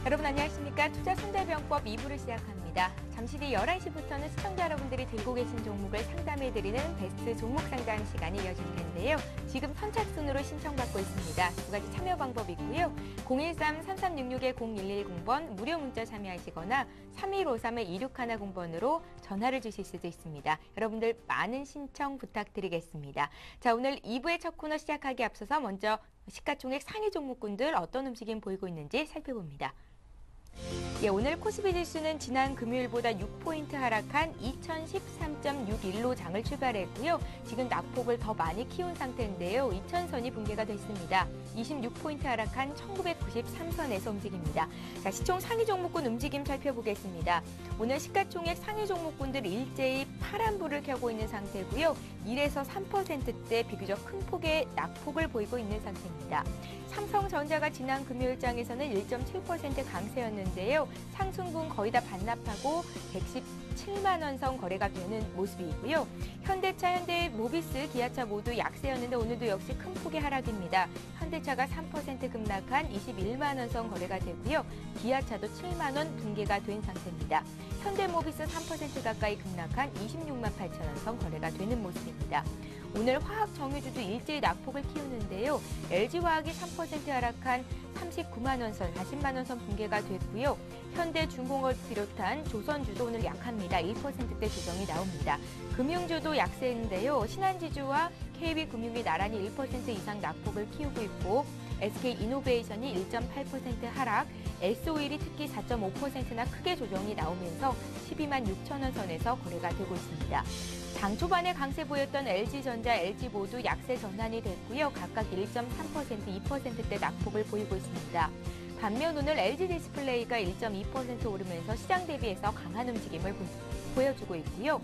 여러분 안녕하십니까? 투자 손대병법 2부를 시작합니다. 잠시 뒤 11시부터는 시청자 여러분들이 들고 계신 종목을 상담해드리는 베스트 종목 상담 시간이 이어질 텐데요. 지금 선착순으로 신청받고 있습니다. 두 가지 참여 방법이 있고요. 013-3366-0110번 무료 문자 참여하시거나 3153-2610번으로 전화를 주실 수도 있습니다. 여러분들 많은 신청 부탁드리겠습니다. 자, 오늘 2부의 첫 코너 시작하기 앞서서 먼저 시가총액 상위 종목군들 어떤 움직임 보이고 있는지 살펴봅니다. 예, 오늘 코스피 지수는 지난 금요일보다 6포인트 하락한 2013.61로 장을 출발했고요. 지금 낙폭을 더 많이 키운 상태인데요. 2000선이 붕괴가 됐습니다. 26포인트 하락한 1993선에서 움직입니다. 자, 시총 상위 종목군 움직임 살펴보겠습니다. 오늘 시가총액 상위 종목군들 일제히 파란불을 켜고 있는 상태고요. 1에서 3%대 비교적 큰 폭의 낙폭을 보이고 있는 상태입니다. 삼성전자가 지난 금요일장에서는 1.7% 강세였는데요. 상승분 거의 다 반납하고 117만 원 선 거래가 되는 모습이고요. 현대차, 현대모비스, 기아차 모두 약세였는데 오늘도 역시 큰 폭의 하락입니다. 현대차가 3% 급락한 21만 원 선 거래가 되고요. 기아차도 7만 원 붕괴가 된 상태입니다. 현대모비스 3% 가까이 급락한 26만 8천 원 선 거래가 되는 모습입니다. 오늘 화학 정유주도 일제히 낙폭을 키우는데요. LG화학이 3% 하락한 39만 원 선, 40만 원 선 붕괴가 됐고요. 현대중공업을 비롯한 조선주도 오늘 약합니다. 1%대 조정이 나옵니다. 금융주도 약세인데요. 신한지주와 KB금융이 나란히 1% 이상 낙폭을 키우고 있고 SK이노베이션이 1.8% 하락, S-오일이 특히 4.5%나 크게 조정이 나오면서 12만 6천 원 선에서 거래가 되고 있습니다. 장 초반에 강세 보였던 LG전자, LG 모두 약세 전환이 됐고요. 각각 1.3%, 2%대 낙폭을 보이고 있습니다. 반면 오늘 LG디스플레이가 1.2% 오르면서 시장 대비해서 강한 움직임을 보여주고 있고요.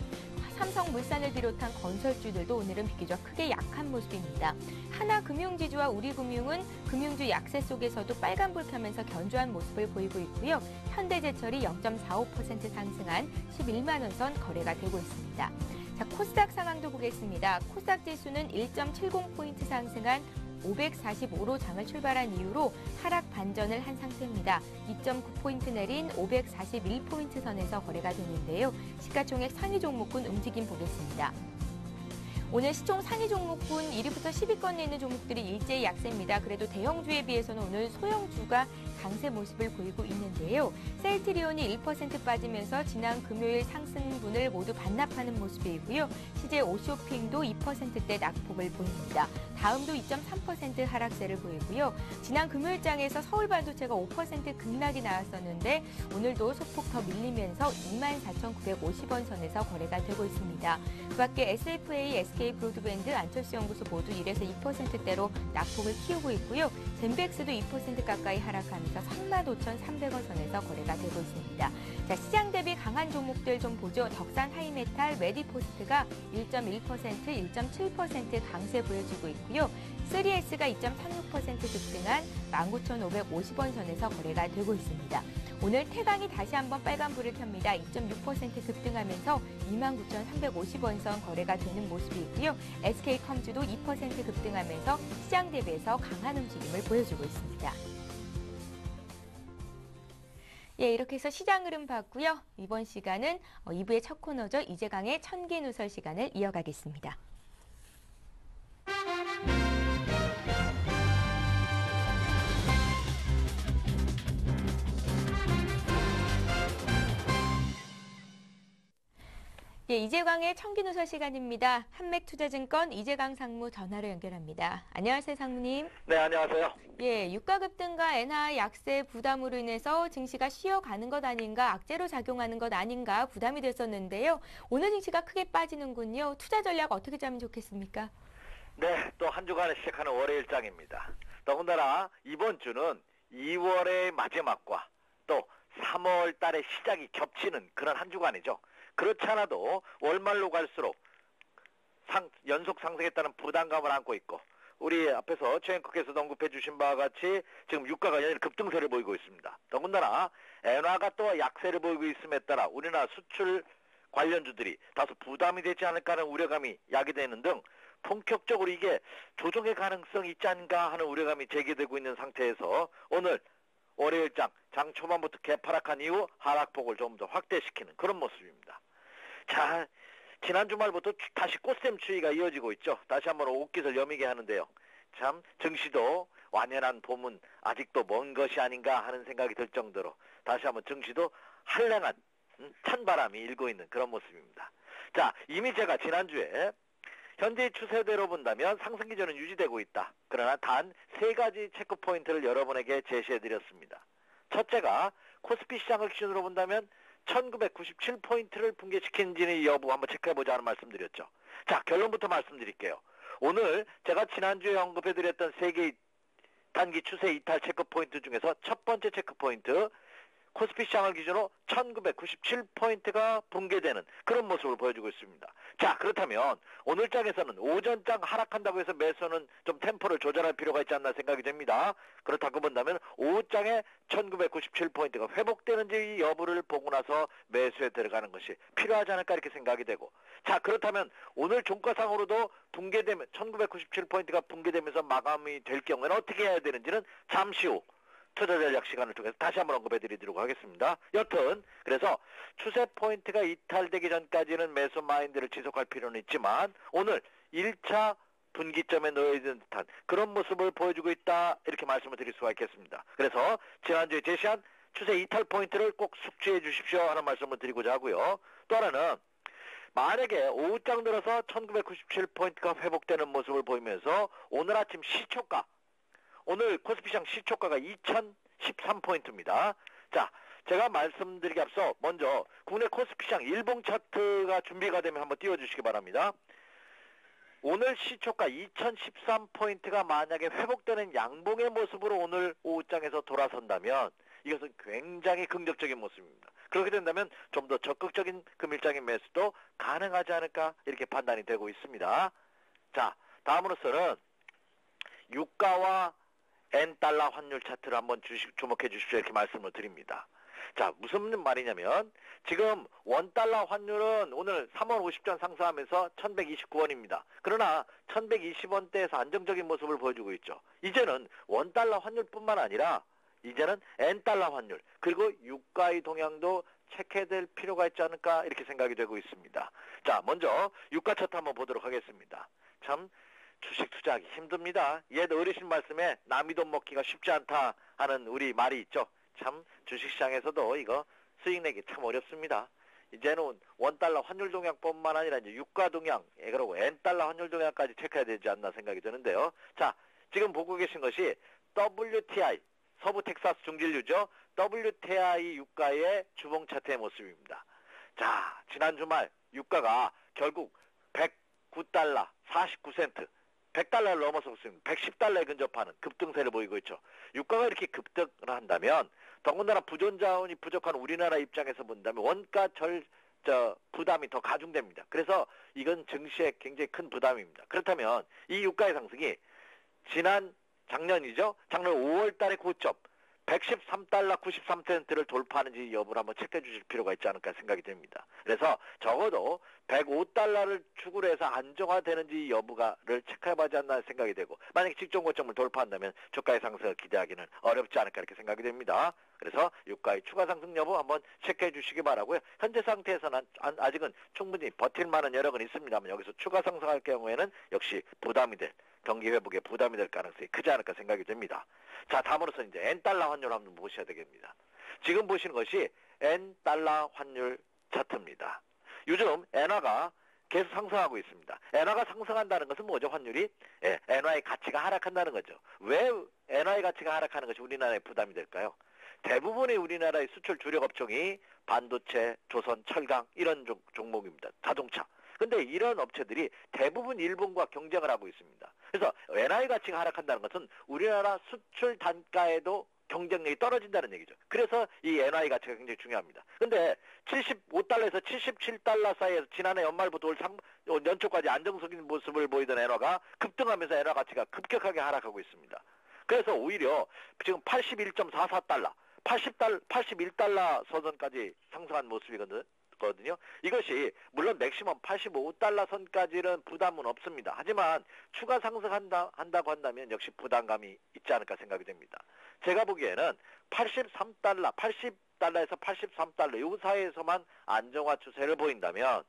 삼성물산을 비롯한 건설주들도 오늘은 비교적 크게 약한 모습입니다. 하나금융지주와 우리금융은 금융주 약세 속에서도 빨간불 켜면서 견조한 모습을 보이고 있고요. 현대제철이 0.45% 상승한 11만 원 선 거래가 되고 있습니다. 자, 코스닥 상황도 보겠습니다. 코스닥 지수는 1.70포인트 상승한 545로 장을 출발한 이후로 하락 반전을 한 상태입니다. 2.9포인트 내린 541포인트 선에서 거래가 되는데요. 시가총액 상위 종목군 움직임 보겠습니다. 오늘 시총 상위 종목군 1위부터 10위권에 있는 종목들이 일제히 약세입니다. 그래도 대형주에 비해서는 오늘 소형주가 강세 모습을 보이고 있는데요. 셀트리온이 1% 빠지면서 지난 금요일 상승분을 모두 반납하는 모습이고요. CJ 오쇼핑도 2%대 낙폭을 보입니다. 다음도 2.3% 하락세를 보이고요. 지난 금요일장에서 서울반도체가 5% 급락이 나왔었는데 오늘도 소폭 더 밀리면서 24,950원 선에서 거래가 되고 있습니다. 그 밖에 SFA, SK브로드밴드, 안철수연구소 모두 1에서 2%대로 낙폭을 키우고 있고요. 젠백스도 2% 가까이 하락하면서 35,300원 선에서 거래가 되고 있습니다. 자, 시장 대비 강한 종목들 좀 보죠. 덕산 하이메탈, 메디포스트가 1.1%, 1.7% 강세 보여주고 있고요. 3S가 2.36% 급등한 19,550원 선에서 거래가 되고 있습니다. 오늘 태강이 다시 한번 빨간불을 켭니다. 2.6% 급등하면서 29,350원 선 거래가 되는 모습이고요. SK컴주도 2% 급등하면서 시장 대비해서 강한 움직임을 보여주고 있습니다. 예, 이렇게 해서 시장 흐름 봤고요. 이번 시간은 2부의 첫 코너죠. 이재강의 천기누설 시간을 이어가겠습니다. 예, 이재강의 천기누설 시간입니다. 한맥투자증권 이재강 상무 전화로 연결합니다. 안녕하세요, 상무님. 네, 안녕하세요. 예, 유가 급등과 엔화 약세 부담으로 인해서 증시가 쉬어가는 것 아닌가, 악재로 작용하는 것 아닌가 부담이 됐었는데요. 오늘 증시가 크게 빠지는군요. 투자 전략 어떻게 짜면 좋겠습니까? 네, 또 한 주간을 시작하는 월요일장입니다. 더군다나 이번 주는 2월의 마지막과 또 3월 달의 시작이 겹치는 그런 한 주간이죠. 그렇지 않아도 월말로 갈수록 연속 상승에 따른 부담감을 안고 있고 우리 앞에서 최 앵커께서도 언급해 주신 바와 같이 지금 유가가 연일 급등세를 보이고 있습니다. 더군다나 엔화가 또 약세를 보이고 있음에 따라 우리나라 수출 관련주들이 다소 부담이 되지 않을까 하는 우려감이 야기되는 등 본격적으로 이게 조정의 가능성이 있지 않은가 하는 우려감이 제기되고 있는 상태에서 오늘 월요일장 장 초반부터 개파락한 이후 하락폭을 좀 더 확대시키는 그런 모습입니다. 자, 지난 주말부터 다시 꽃샘 추위가 이어지고 있죠. 다시 한번 옷깃을 여미게 하는데요. 참 증시도 완연한 봄은 아직도 먼 것이 아닌가 하는 생각이 들 정도로 다시 한번 증시도 한랭한 찬바람이 일고 있는 그런 모습입니다. 자, 이미 제가 지난주에 현재의 추세대로 본다면 상승 기조는 유지되고 있다. 그러나 단 세 가지 체크 포인트를 여러분에게 제시해드렸습니다. 첫째가 코스피 시장을 기준으로 본다면 1997포인트를 붕괴시킨지는 여부 한번 체크해보자 하는 말씀드렸죠. 자, 결론부터 말씀드릴게요. 오늘 제가 지난주에 언급해드렸던 세 개의 단기 추세 이탈 체크 포인트 중에서 첫 번째 체크 포인트, 코스피 시장을 기준으로 1997포인트가 붕괴되는 그런 모습을 보여주고 있습니다. 자, 그렇다면 오늘 장에서는 오전장 하락한다고 해서 매수는 좀 템포를 조절할 필요가 있지 않나 생각이 됩니다. 그렇다고 본다면 오후장에 1997포인트가 회복되는지 여부를 보고 나서 매수에 들어가는 것이 필요하지 않을까 이렇게 생각이 되고, 자, 그렇다면 오늘 종가상으로도 붕괴되면 1997포인트가 붕괴되면서 마감이 될 경우에는 어떻게 해야 되는지는 잠시 후 투자 전략 시간을 통해서 다시 한번 언급해드리도록 하겠습니다. 여튼 그래서 추세 포인트가 이탈되기 전까지는 매수 마인드를 지속할 필요는 있지만 오늘 1차 분기점에 놓여 있는 듯한 그런 모습을 보여주고 있다 이렇게 말씀을 드릴 수가 있겠습니다. 그래서 지난주에 제시한 추세 이탈 포인트를 꼭 숙지해 주십시오 하는 말씀을 드리고자 하고요. 또 하나는 만약에 오후장 들어서 1997포인트가 회복되는 모습을 보이면서 오늘 아침 시초가, 오늘 코스피 시장 시초가가 2013포인트입니다. 자, 제가 말씀드리기 앞서 먼저 국내 코스피 시장 일봉 차트가 준비가 되면 한번 띄워주시기 바랍니다. 오늘 시초가 2013포인트가 만약에 회복되는 양봉의 모습으로 오늘 오후장에서 돌아선다면 이것은 굉장히 긍정적인 모습입니다. 그렇게 된다면 좀 더 적극적인 금일장인 매수도 가능하지 않을까 이렇게 판단이 되고 있습니다. 자, 다음으로서는 유가와 N달러 환율 차트를 한번 주목해 주십시오 이렇게 말씀을 드립니다. 자, 무슨 말이냐면 지금 원달러 환율은 오늘 3월 50전 상승하면서 1129원입니다. 그러나 1120원대에서 안정적인 모습을 보여주고 있죠. 이제는 원달러 환율뿐만 아니라 이제는 N달러 환율 그리고 유가의 동향도 체크될 필요가 있지 않을까 이렇게 생각이 되고 있습니다. 자, 먼저 유가 차트 한번 보도록 하겠습니다. 참 주식 투자하기 힘듭니다. 옛 어르신 말씀에 남이 돈 먹기가 쉽지 않다 하는 우리 말이 있죠. 참 주식시장에서도 이거 수익 내기 참 어렵습니다. 이제는 원달러 환율 동향뿐만 아니라 이제 유가 동향, 그리고 N달러 환율 동향까지 체크해야 되지 않나 생각이 드는데요. 자, 지금 보고 계신 것이 WTI, 서부 텍사스 중진류죠. WTI 유가의 주봉 차트의 모습입니다. 자, 지난 주말 유가가 결국 109달러 49센트 100달러를 넘어서 있습니다. 110달러에 근접하는 급등세를 보이고 있죠. 유가가 이렇게 급등을 한다면 더군다나 부존자원이 부족한 우리나라 입장에서 본다면 원가 부담이 더 가중됩니다. 그래서 이건 증시에 굉장히 큰 부담입니다. 그렇다면 이 유가의 상승이 작년이죠. 작년 5월 달의 고점 113달러 93센트를 돌파하는지 여부를 한번 체크해 주실 필요가 있지 않을까 생각이 됩니다. 그래서 적어도 105달러를 축으로 해서 안정화되는지 여부가를 체크해봐지 않나 생각이 되고, 만약에 직전 고점을 돌파한다면 주가의 상승을 기대하기는 어렵지 않을까 이렇게 생각이 됩니다. 그래서 유가의 추가 상승 여부 한번 체크해 주시기 바라고요. 현재 상태에서는 아직은 충분히 버틸 만한 여력은 있습니다만 여기서 추가 상승할 경우에는 역시 부담이 될, 경기 회복에 부담이 될 가능성이 크지 않을까 생각이 됩니다. 자, 다음으로서 이제 N달러 환율 한번 보셔야 되겠습니다. 지금 보시는 것이 N달러 환율 차트입니다. 요즘 엔화가 계속 상승하고 있습니다. 엔화가 상승한다는 것은 뭐죠? 환율이? 예, 엔화의 가치가 하락한다는 거죠. 왜 엔화의 가치가 하락하는 것이 우리나라에 부담이 될까요? 대부분의 우리나라의 수출 주력 업종이 반도체, 조선, 철강 이런 종목입니다. 자동차. 근데 이런 업체들이 대부분 일본과 경쟁을 하고 있습니다. 그래서 엔화의 가치가 하락한다는 것은 우리나라 수출 단가에도 경쟁력이 떨어진다는 얘기죠. 그래서 이 엔화의 가치가 굉장히 중요합니다. 근데 75달러에서 77달러 사이에서 지난해 연말부터 올 연초까지 안정적인 모습을 보이던 엔화가 급등하면서 엔화 가치가 급격하게 하락하고 있습니다. 그래서 오히려 지금 81.44달러, 81달러 선선까지 상승한 모습이거든요. 있었거든요. 이것이 물론 맥시멈 85달러 선까지는 부담은 없습니다. 하지만 추가 상승한다고 한다면 역시 부담감이 있지 않을까 생각이 됩니다. 제가 보기에는 83달러, 80달러에서 83달러 이 사이에서만 안정화 추세를 보인다면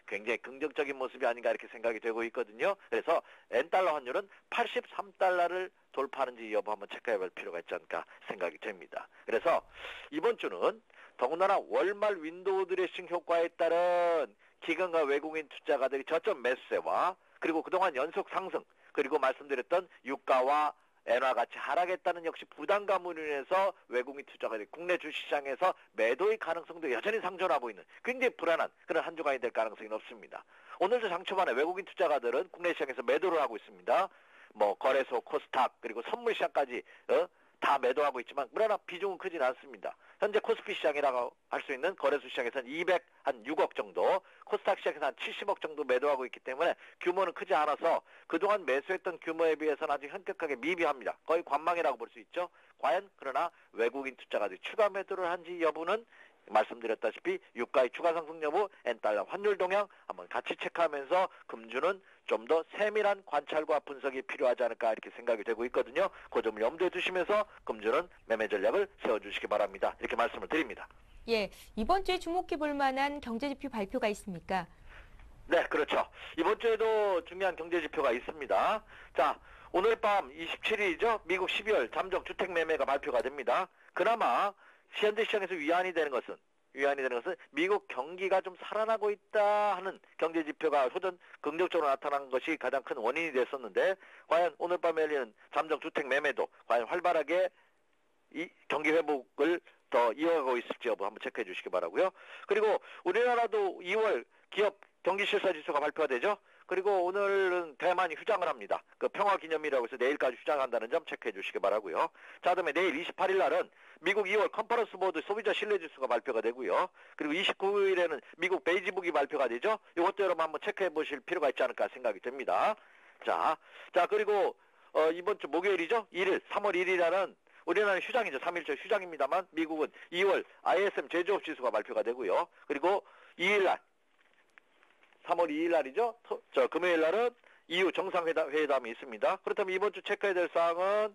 굉장히 긍정적인 모습이 아닌가 이렇게 생각이 되고 있거든요. 그래서 N달러 환율은 83달러를 돌파하는지 여부 한번 체크해 볼 필요가 있지 않을까 생각이 됩니다. 그래서 이번 주는 더군다나 월말 윈도우 드레싱 효과에 따른 기관과 외국인 투자가들이 저점 매수세와 그리고 그동안 연속 상승 그리고 말씀드렸던 유가와 엔화 같이 하락했다는 역시 부담감으로 인해서 외국인 투자가들이 국내 주식시장에서 매도의 가능성도 여전히 상존하고 있는 굉장히 불안한 그런 한 주간이 될 가능성이 높습니다. 오늘도 장 초반에 외국인 투자가들은 국내 시장에서 매도를 하고 있습니다. 뭐 거래소, 코스닥 그리고 선물 시장까지 다 매도하고 있지만 그러나 비중은 크진 않습니다. 현재 코스피 시장이라고 할 수 있는 거래소 시장에서는 206억 정도, 코스닥 시장에서 한 70억 정도 매도하고 있기 때문에 규모는 크지 않아서 그동안 매수했던 규모에 비해서는 아주 현격하게 미비합니다. 거의 관망이라고 볼 수 있죠. 과연 그러나 외국인 투자가들이 추가 매도를 한지 여부는 말씀드렸다시피 유가의 추가 상승 여부, N달러 환율 동향 한번 같이 체크하면서 금주는 좀 더 세밀한 관찰과 분석이 필요하지 않을까 이렇게 생각이 되고 있거든요. 그 점을 염두에 두시면서 금주는 매매 전략을 세워주시기 바랍니다. 이렇게 말씀을 드립니다. 예, 이번 주에 주목해 볼 만한 경제지표 발표가 있습니까? 네, 그렇죠. 이번 주에도 중요한 경제지표가 있습니다. 자, 오늘 밤 27일이죠. 미국 12월 잠정 주택 매매가 발표가 됩니다. 그나마 현재 시장에서 위안이 되는 것은 미국 경기가 좀 살아나고 있다 하는 경제지표가 호전 긍정적으로 나타난 것이 가장 큰 원인이 됐었는데 과연 오늘 밤에 열리는 잠정 주택 매매도 과연 활발하게 이 경기 회복을 더 이어가고 있을지 여부 한번 체크해 주시기 바라고요. 그리고 우리나라도 2월 기업 경기실사지수가 발표가 되죠. 그리고 오늘은 대만이 휴장을 합니다. 그 평화기념일이라고 해서 내일까지 휴장한다는 점 체크해 주시기 바라고요. 자, 그다음에 내일 28일 날은 미국 2월 컨퍼런스 보드 소비자 신뢰지수가 발표가 되고요. 그리고 29일에는 미국 베이지북이 발표가 되죠. 이것도 여러분 한번 체크해 보실 필요가 있지 않을까 생각이 됩니다. 자 그리고 이번 주 목요일이죠. 3월 1일에는 우리나라는 휴장이죠. 3일째 휴장입니다만 미국은 2월 ISM 제조업 지수가 발표가 되고요. 그리고 2일 날 3월 2일 날이죠. 금요일 날은 EU 정상회담이 있습니다. 그렇다면 이번 주 체크해야 될 사항은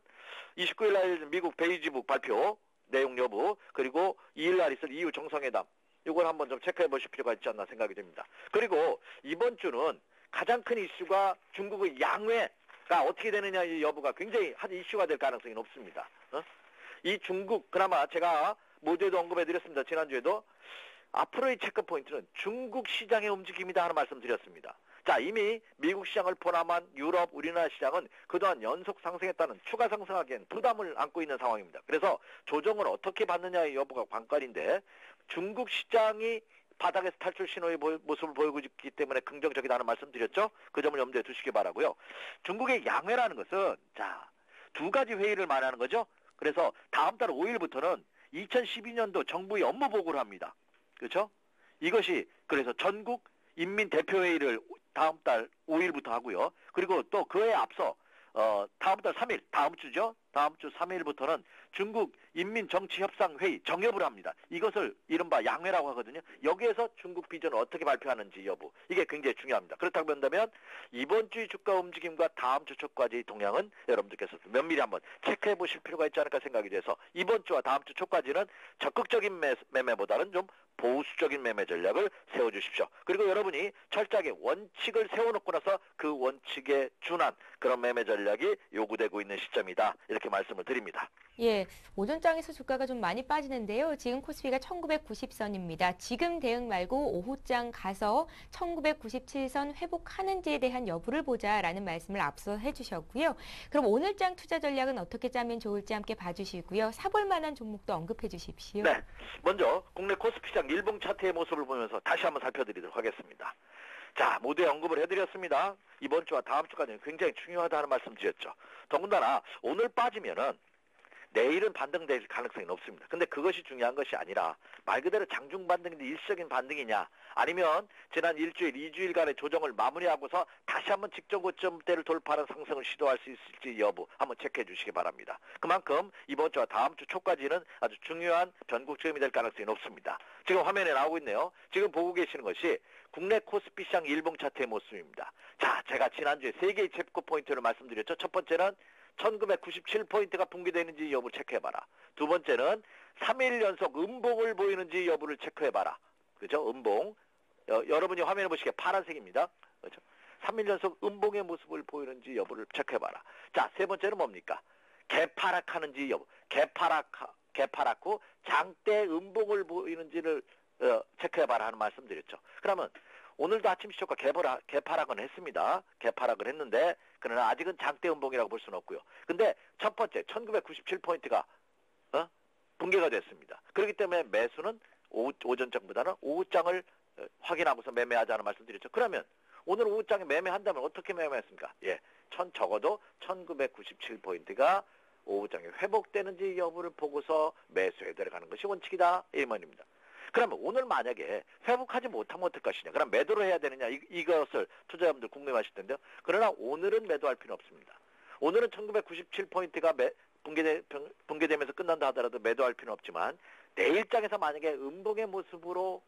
29일 날 미국 베이지북 발표 내용 여부 그리고 2일 날 있을 EU 정상회담 이걸 한번 좀 체크해 보실 필요가 있지 않나 생각이 됩니다. 그리고 이번 주는 가장 큰 이슈가 중국의 양회가 어떻게 되느냐 이 여부가 굉장히 한 이슈가 될 가능성이 높습니다. 이 중국 그나마 제가 모두에도 언급해드렸습니다. 지난주에도 앞으로의 체크 포인트는 중국 시장의 움직임이다 하는 말씀 드렸습니다. 자, 이미 미국 시장을 포함한 유럽, 우리나라 시장은 그동안 연속 상승했다는 추가 상승하기엔 부담을 안고 있는 상황입니다. 그래서 조정을 어떻게 받느냐의 여부가 관건인데 중국 시장이 바닥에서 탈출 신호의 모습을 보이고 있기 때문에 긍정적이다는 말씀 드렸죠. 그 점을 염두에 두시기 바라고요. 중국의 양회라는 것은 자, 두 가지 회의를 말하는 거죠. 그래서 다음 달 5일부터는 2012년도 정부의 업무 보고를 합니다. 그렇죠? 이것이 그래서 전국 인민대표회의를 다음 달 5일부터 하고요. 그리고 또 그에 앞서 다음 달 3일, 다음 주죠. 다음 주 3일부터는 중국 인민정치협상회의 정협을 합니다. 이것을 이른바 양회라고 하거든요. 여기에서 중국 비전을 어떻게 발표하는지 여부 이게 굉장히 중요합니다. 그렇다고 한다면 이번 주의 주가 움직임과 다음 주 초까지 동향은 여러분들께서 면밀히 한번 체크해 보실 필요가 있지 않을까 생각이 돼서 이번 주와 다음 주 초까지는 적극적인 매매보다는 좀 보수적인 매매 전략을 세워주십시오. 그리고 여러분이 철저하게 원칙을 세워놓고 나서 그 원칙에 준한 그런 매매 전략이 요구되고 있는 시점이다. 이렇게 말씀을 드립니다. 예, 오전장에서 주가가 좀 많이 빠지는데요. 지금 코스피가 1990선입니다. 지금 대응 말고 오후장 가서 1997선 회복하는지에 대한 여부를 보자라는 말씀을 앞서 해주셨고요. 그럼 오늘장 투자 전략은 어떻게 짜면 좋을지 함께 봐주시고요. 사볼 만한 종목도 언급해 주십시오. 네, 먼저 국내 코스피 시장 일봉 차트의 모습을 보면서 다시 한번 살펴드리도록 하겠습니다. 자, 모두에 언급을 해드렸습니다. 이번 주와 다음 주까지는 굉장히 중요하다는 말씀 드렸죠. 더군다나 오늘 빠지면은 내일은 반등될 가능성이 높습니다. 근데 그것이 중요한 것이 아니라 말 그대로 장중 반등인데 일시적인 반등이냐 아니면 지난 일주일, 2주일간의 조정을 마무리하고서 다시 한번 직전 고점대를 돌파하는 상승을 시도할 수 있을지 여부 한번 체크해 주시기 바랍니다. 그만큼 이번 주와 다음 주 초까지는 아주 중요한 변곡점이 될 가능성이 높습니다. 지금 화면에 나오고 있네요. 지금 보고 계시는 것이 국내 코스피 시장 일봉 차트의 모습입니다. 자, 제가 지난주에 세 개의 체크 포인트를 말씀드렸죠. 첫 번째는 1997포인트가 붕괴되는지 여부를 체크해봐라. 두 번째는 3일 연속 음봉을 보이는지 여부를 체크해봐라. 그죠? 음봉. 여러분이 화면에 보시기에 파란색입니다. 그죠? 3일 연속 음봉의 모습을 보이는지 여부를 체크해봐라. 자, 세 번째는 뭡니까? 개파락하는지 여부. 개파락후 장대 음봉을 보이는지를 체크해봐라 하는 말씀 드렸죠. 그러면 오늘도 아침 시초가 개파락은 했습니다. 개파락을 했는데 그러나 아직은 장대 음봉이라고 볼 수는 없고요. 근데 첫 번째 1997포인트가 붕괴가 됐습니다. 그렇기 때문에 매수는 오전장보다는 오후장을 확인하고서 매매하자는 말씀드렸죠. 그러면 오늘 오후장에 매매한다면 어떻게 매매했습니까? 예, 적어도 1997포인트가 오후장에 회복되는지 여부를 보고서 매수해 들어가는 것이 원칙이다. 이 말입니다. 그러면 오늘 만약에 회복하지 못하면 어떨 것이냐. 그럼 매도를 해야 되느냐. 이것을 투자자분들 궁금해하실 텐데요. 그러나 오늘은 매도할 필요는 없습니다. 오늘은 1997포인트가 붕괴되면서 끝난다 하더라도 매도할 필요는 없지만 내일장에서 만약에 음봉의 모습을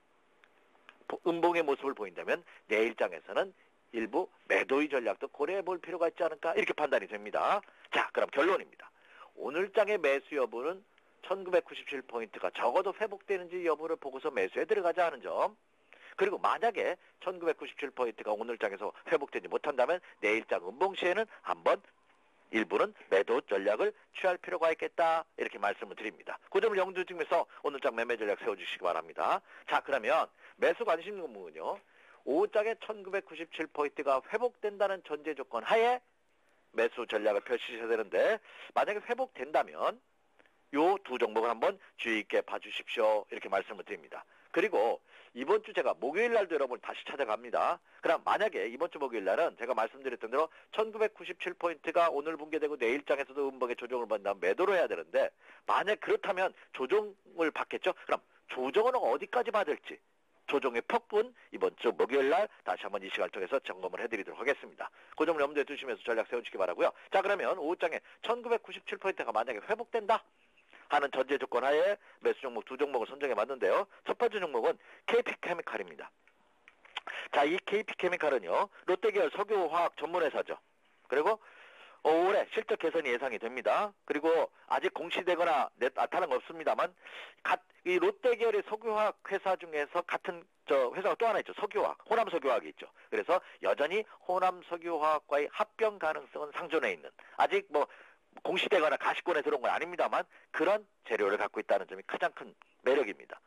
보인다면 내일장에서는 일부 매도의 전략도 고려해 볼 필요가 있지 않을까 이렇게 판단이 됩니다. 자, 그럼 결론입니다. 오늘장의 매수 여부는 1997포인트가 적어도 회복되는지 여부를 보고서 매수에 들어가자 하는 점. 그리고 만약에 1997포인트가 오늘장에서 회복되지 못한다면 내일장 음봉 시에는 한번 일부는 매도 전략을 취할 필요가 있겠다 이렇게 말씀을 드립니다. 그 점을 염두에 두면서 오늘장 매매 전략 세워주시기 바랍니다. 자, 그러면 매수 관심 종목은요. 오후장에 1997포인트가 회복된다는 전제 조건 하에 매수 전략을 펼치셔야 되는데 만약에 회복된다면 요 두 종목을 한번 주의 있게 봐주십시오. 이렇게 말씀을 드립니다. 그리고 이번 주 제가 목요일 날도 여러분 다시 찾아갑니다. 그럼 만약에 이번 주 목요일 날은 제가 말씀드렸던 대로 1997포인트가 오늘 붕괴되고 내일장에서도 음봉의 조정을 받는다면 매도를 해야 되는데 만약 그렇다면 조정을 받겠죠? 그럼 조정은 어디까지 받을지 조정의 폭분 이번 주 목요일 날 다시 한번 이 시간을 통해서 점검을 해드리도록 하겠습니다. 그 점을 염두에 두시면서 전략 세워주시기 바라고요. 자, 그러면 오후장에 1997포인트가 만약에 회복된다 하는 전제 조건 하에 매수 종목 두 종목을 선정해 봤는데요. 첫 번째 종목은 KP케미칼입니다. 자, 이 KP케미칼은요. 롯데계열 석유화학 전문회사죠. 그리고 올해 실적 개선이 예상이 됩니다. 그리고 아직 공시되거나 나타난 건 없습니다만 이 롯데계열의 석유화학 회사 중에서 같은 회사가 또 하나 있죠. 석유화학, 호남석유화학이 있죠. 그래서 여전히 호남석유화학과의 합병 가능성은 상존해 있는 아직 공시되거나 가시권에 들어온 건 아닙니다만 그런 재료를 갖고 있다는 점이 가장 큰 매력입니다.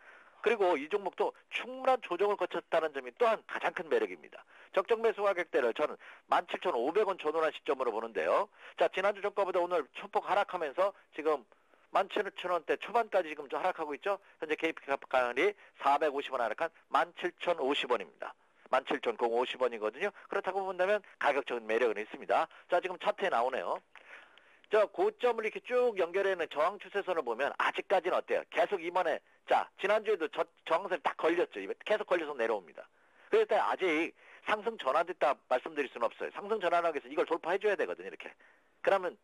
그리고 이 종목도 충분한 조정을 거쳤다는 점이 또한 가장 큰 매력입니다. 적정 매수 가격대를 저는 17,500원 전후한 시점으로 보는데요. 자, 지난주 저가보다 오늘 소폭 하락하면서 지금 17,000원대 초반까지 지금 하락하고 있죠. 현재 KP카이 450원 하락한 17,050원입니다. 17,050원이거든요. 그렇다고 본다면 가격적인 매력은 있습니다. 자, 지금 차트에 나오네요. 저 고점을 이렇게 쭉 연결해놓은 저항 추세선을 보면 아직까지는 어때요? 계속 이번에 지난주에도 저항선이 딱 걸렸죠. 계속 걸려서 내려옵니다. 그럴 아직 상승 전환됐다 말씀드릴 수는 없어요. 상승 전환하기 위해서 이걸 돌파해줘야 되거든요. 이렇게. 그러면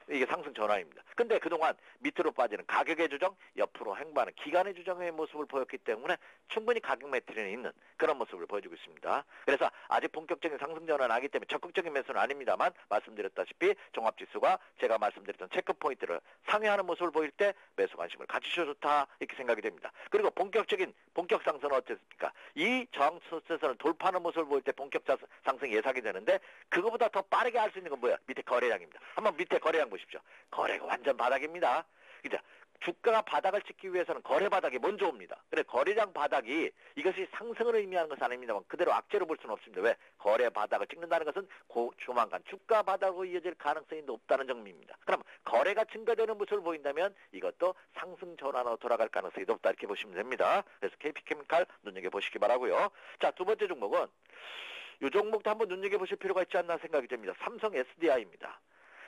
이게 상승 전환입니다. 근데 그동안 밑으로 빠지는 가격의 조정, 옆으로 행보하는 기간의 조정의 모습을 보였기 때문에 충분히 가격 매트리는 있는 그런 모습을 보여주고 있습니다. 그래서 아직 본격적인 상승 전환은 아니기 때문에 적극적인 매수는 아닙니다만 말씀드렸다시피 종합지수가 제가 말씀드렸던 체크 포인트를 상회하는 모습을 보일 때 매수 관심을 가지셔도 좋다 이렇게 생각이 됩니다. 그리고 본격 상승은 어떻습니까? 이 저항 추세선을 돌파하는 모습을 보일 때 본격 상승 예상이 되는데 그거보다 더 빠르게 할 수 있는 건 뭐야? 밑에 거래량입니다. 한번 밑에 거래량 보십시오. 거래가 완전 바닥입니다. 그죠? 주가가 바닥을 찍기 위해서는 거래 바닥이 먼저 옵니다. 그래 거래량 바닥이 이것이 상승을 의미하는 것은 아닙니다만 그대로 악재로 볼 수는 없습니다. 왜? 거래 바닥을 찍는다는 것은 조만간 주가 바닥으로 이어질 가능성이 높다는 점입니다. 그럼 거래가 증가되는 모습을 보인다면 이것도 상승 전환으로 돌아갈 가능성이 높다 이렇게 보시면 됩니다. 그래서 KP케미칼 눈여겨보시기 바라고요. 자, 두 번째 종목은 이 종목도 한번 눈여겨보실 필요가 있지 않나 생각이 됩니다. 삼성 SDI입니다.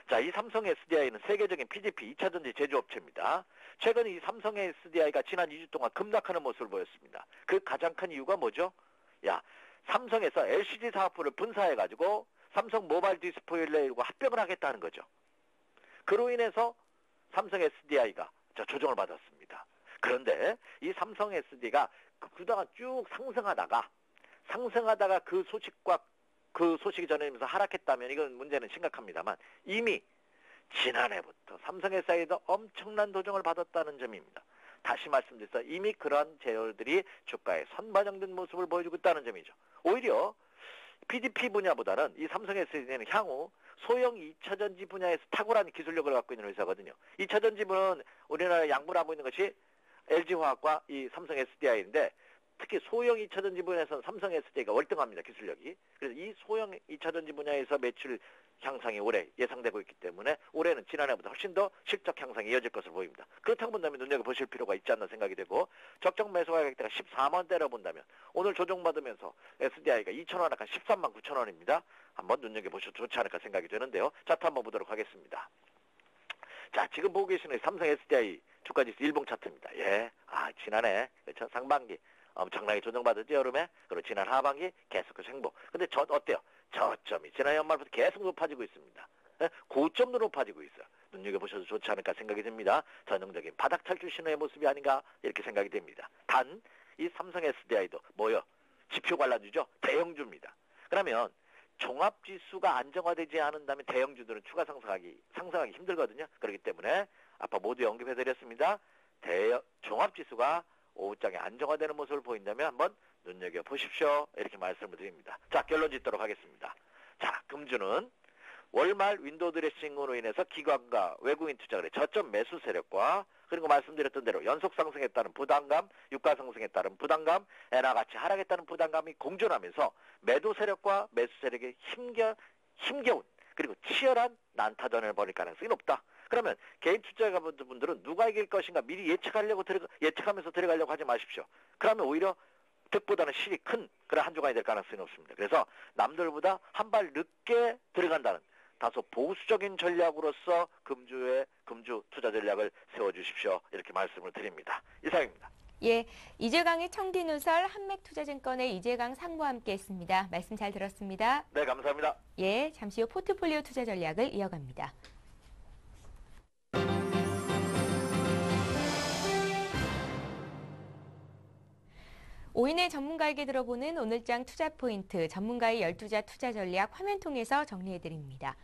자, 이 삼성 SDI는 세계적인 PGP 2차 전지 제조업체입니다. 최근 이 삼성 SDI가 지난 2주 동안 급락하는 모습을 보였습니다. 그 가장 큰 이유가 뭐죠? 삼성에서 LCD 사업부를 분사해가지고 삼성 모바일 디스플레이와 합병을 하겠다는 거죠. 그로 인해서 삼성 SDI가 조정을 받았습니다. 그런데 이 삼성 SDI가 그동안 쭉 상승하다가 그 소식이 전해지면서 하락했다면 이건 문제는 심각합니다만 이미 지난해부터 삼성 SDI도 엄청난 도정을 받았다는 점입니다. 다시 말씀드려서 이미 그런 제어들이 주가에 선반영된 모습을 보여주고 있다는 점이죠. 오히려 PDP 분야보다는 이 삼성 SDI는 향후 소형 2차전지 분야에서 탁월한 기술력을 갖고 있는 회사거든요. 2차전지는 우리나라에 양분을 하고 있는 것이 LG화학과 이 삼성 SDI인데 특히 소형 2차전지 분야에서는 삼성 SDI가 월등합니다. 기술력이. 그래서 이 소형 2차전지 분야에서 매출 향상이 올해 예상되고 있기 때문에 올해는 지난해보다 훨씬 더 실적 향상이 이어질 것으로 보입니다. 그렇다고 본다면 눈여겨보실 필요가 있지 않나 생각이 되고 적정 매수 가격대가 14만 원대로 본다면 오늘 조정받으면서 SDI가 2,000원 약간 13만 9천 원입니다. 한번 눈여겨보셔도 좋지 않을까 생각이 되는데요. 차트 한번 보도록 하겠습니다. 자, 지금 보고 계시는 삼성 SDI 주가지수 일봉 차트입니다. 지난해 그렇죠? 상반기 엄청나게 조정받았죠, 여름에. 그리고 지난 하반기 계속해서 행보. 근데 어때요? 저점이 지난 연말부터 계속 높아지고 있습니다. 고점도 높아지고 있어요. 눈여겨보셔도 좋지 않을까 생각이 듭니다. 전형적인 바닥 탈출 신호의 모습이 아닌가 이렇게 생각이 됩니다. 단, 이 삼성 SDI도 지표 관람주죠? 대형주입니다. 그러면 종합지수가 안정화되지 않는다면 대형주들은 추가 상승하기 힘들거든요. 그렇기 때문에 아까 모두 언급해드렸습니다. 종합지수가 오후장에 안정화되는 모습을 보인다면 한번 눈여겨보십시오. 이렇게 말씀을 드립니다. 자, 결론 짓도록 하겠습니다. 자, 금주는 월말 윈도우 드레싱으로 인해서 기관과 외국인 투자들의 저점 매수 세력과 그리고 말씀드렸던 대로 연속 상승에 따른 부담감, 유가 상승에 따른 부담감, 엔화 가치 하락에 따른 부담감이 공존하면서 매도 세력과 매수 세력의 힘겨운 그리고 치열한 난타전을 벌일 가능성이 높다. 그러면 개인 투자자분들은 누가 이길 것인가 미리 예측하면서 들어가려고 하지 마십시오. 그러면 오히려 득보다는 실이 큰 그런 한 주간이 될 가능성이 높습니다. 그래서 남들보다 한 발 늦게 들어간다는 다소 보수적인 전략으로서 금주 투자 전략을 세워주십시오. 이렇게 말씀을 드립니다. 이상입니다. 예, 이재강의 청디누설 한맥투자증권의 이재강 상무와 함께했습니다. 말씀 잘 들었습니다. 네, 감사합니다. 예, 잠시 후 포트폴리오 투자 전략을 이어갑니다. 오인의 전문가에게 들어보는 오늘장 투자 포인트, 전문가의 12자 투자 전략 화면 통해서 정리해드립니다.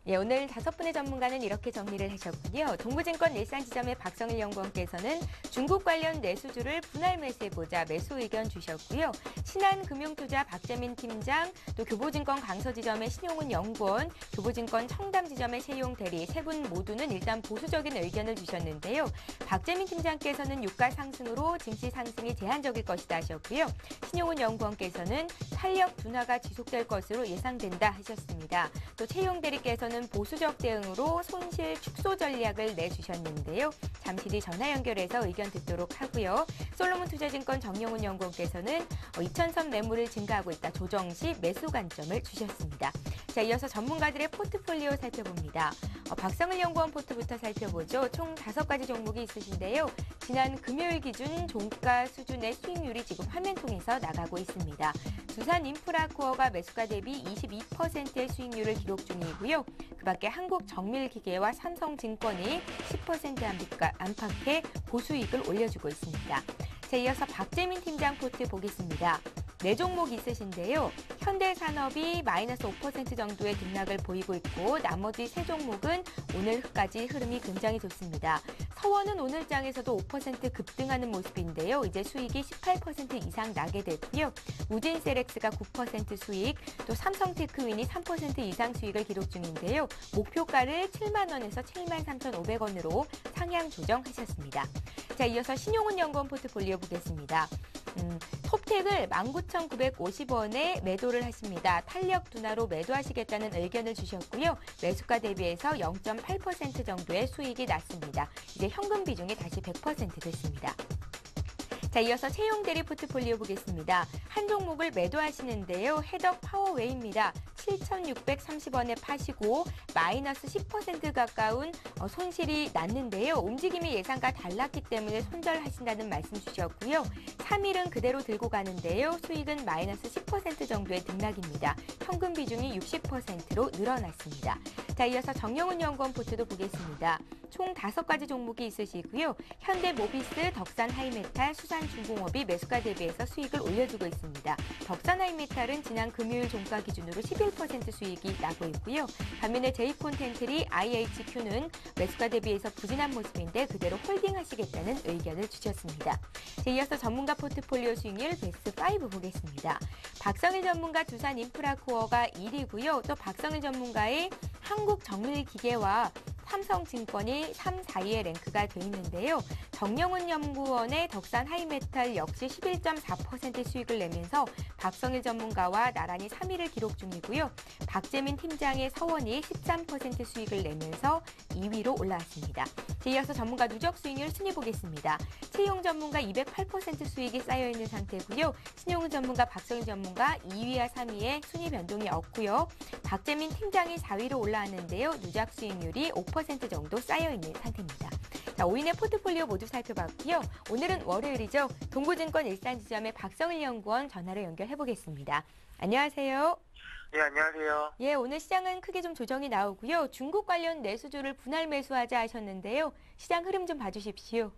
예, 오늘 5분의 전문가는 이렇게 정리를 하셨고요. 동부증권 일산지점의 박성일 연구원께서는 중국 관련 내수주를 분할 매수해보자 매수 의견 주셨고요. 신한금융투자 박재민 팀장, 또 교보증권 강서지점의 신용훈 연구원, 교보증권 청담지점의 최용 대리 세 분 모두는 일단 보수적인 의견을 주셨는데요. 박재민 팀장께서는 유가 상승으로 증시 상승이 제한적일 것이다 하셨고요. 신용훈 연구원께서는 탄력 둔화가 지속될 것으로 예상된다 하셨습니다. 또 최용 대리께서는 보수적 대응으로 손실 축소 전략을 내주셨는데요. 잠시 뒤 전화 연결해서 의견 듣도록 하고요. 솔로몬 투자증권 정영훈 연구원께서는 2,000선 매물을 증가하고 있다. 조정 시 매수 관점을 주셨습니다. 자, 이어서 전문가들의 포트폴리오 살펴봅니다. 박성일 연구원 포트부터 살펴보죠. 총 5가지 종목이 있으신데요. 지난 금요일 기준 종가 수준의 수익률이 지금 화면 통해서 나가고 있습니다. 두산인프라코어가 매수가 대비 22%의 수익률을 기록 중이고요. 그밖에 한국정밀기계와 삼성증권이 10% 안팎의 고수익을 올려주고 있습니다. 자, 이어서 박재민 팀장 포트 보겠습니다. 4종목 있으신데요. 현대산업이 마이너스 5% 정도의 등락을 보이고 있고 나머지 3종목은 오늘까지 흐름이 굉장히 좋습니다. 서원은 오늘 장에서도 5% 급등하는 모습인데요. 이제 수익이 18% 이상 나게 됐고요. 우진셀렉스가 9% 수익, 또 삼성테크윈이 3% 이상 수익을 기록 중인데요. 목표가를 7만 원에서 7만 3,500원으로 상향 조정하셨습니다. 자, 이어서 신용훈 연구원 포트폴리오 보겠습니다. 톱텍을 19,950원에 매도를 하십니다. 탄력 둔화로 매도하시겠다는 의견을 주셨고요. 매수가 대비해서 0.8% 정도의 수익이 났습니다. 이제 현금 비중이 다시 100% 됐습니다. 자, 이어서 채용 대리 포트폴리오 보겠습니다. 한 종목을 매도하시는데요. 해덕 파워웨이입니다. 7,630원에 파시고 마이너스 10% 가까운 손실이 났는데요. 움직임이 예상과 달랐기 때문에 손절하신다는 말씀 주셨고요. 3일은 그대로 들고 가는데요. 수익은 마이너스 10% 정도의 등락입니다. 현금 비중이 60%로 늘어났습니다. 자, 이어서 정영훈 연구원 포트도 보겠습니다. 총 5가지 종목이 있으시고요. 현대모비스, 덕산하이메탈, 수산중공업이 매수가 대비해서 수익을 올려주고 있습니다. 덕산하이메탈은 지난 금요일 종가 기준으로 11% 수익이 나고 있고요. 반면에 제이콘텐트리, IHQ는 매수가 대비해서 부진한 모습인데 그대로 홀딩하시겠다는 의견을 주셨습니다. 자, 이어서 전문가 포트폴리오 수익률 베스트 5 보겠습니다. 박성일 전문가 두산인프라코어가 1위고요. 또 박성일 전문가의 한국정밀기계와 삼성증권이 3, 4위에 랭크가 돼 있는데요. 정영훈 연구원의 덕산 하이메탈 역시 11.4% 수익을 내면서 박성일 전문가와 나란히 3위를 기록 중이고요. 박재민 팀장의 서원이 13% 수익을 내면서 2위로 올라왔습니다. 이어서 전문가 누적 수익률 순위 보겠습니다. 최용 전문가 208% 수익이 쌓여있는 상태고요. 신용훈 전문가, 박성일 전문가 2위와 3위에 순위 변동이 없고요. 박재민 팀장이 4위로 올라왔는데요. 누적 수익률이 5% 정도 쌓여있는 상태입니다. 자, 5인의 포트폴리오 모두 살펴봤고요. 오늘은 월요일이죠. 동부증권 일산지점의 박성일 연구원 전화로 연결해 보겠습니다. 안녕하세요. 네, 안녕하세요. 예, 오늘 시장은 크게 좀 조정이 나오고요. 중국 관련 내수주를 분할 매수하자 하셨는데요. 시장 흐름 좀 봐주십시오.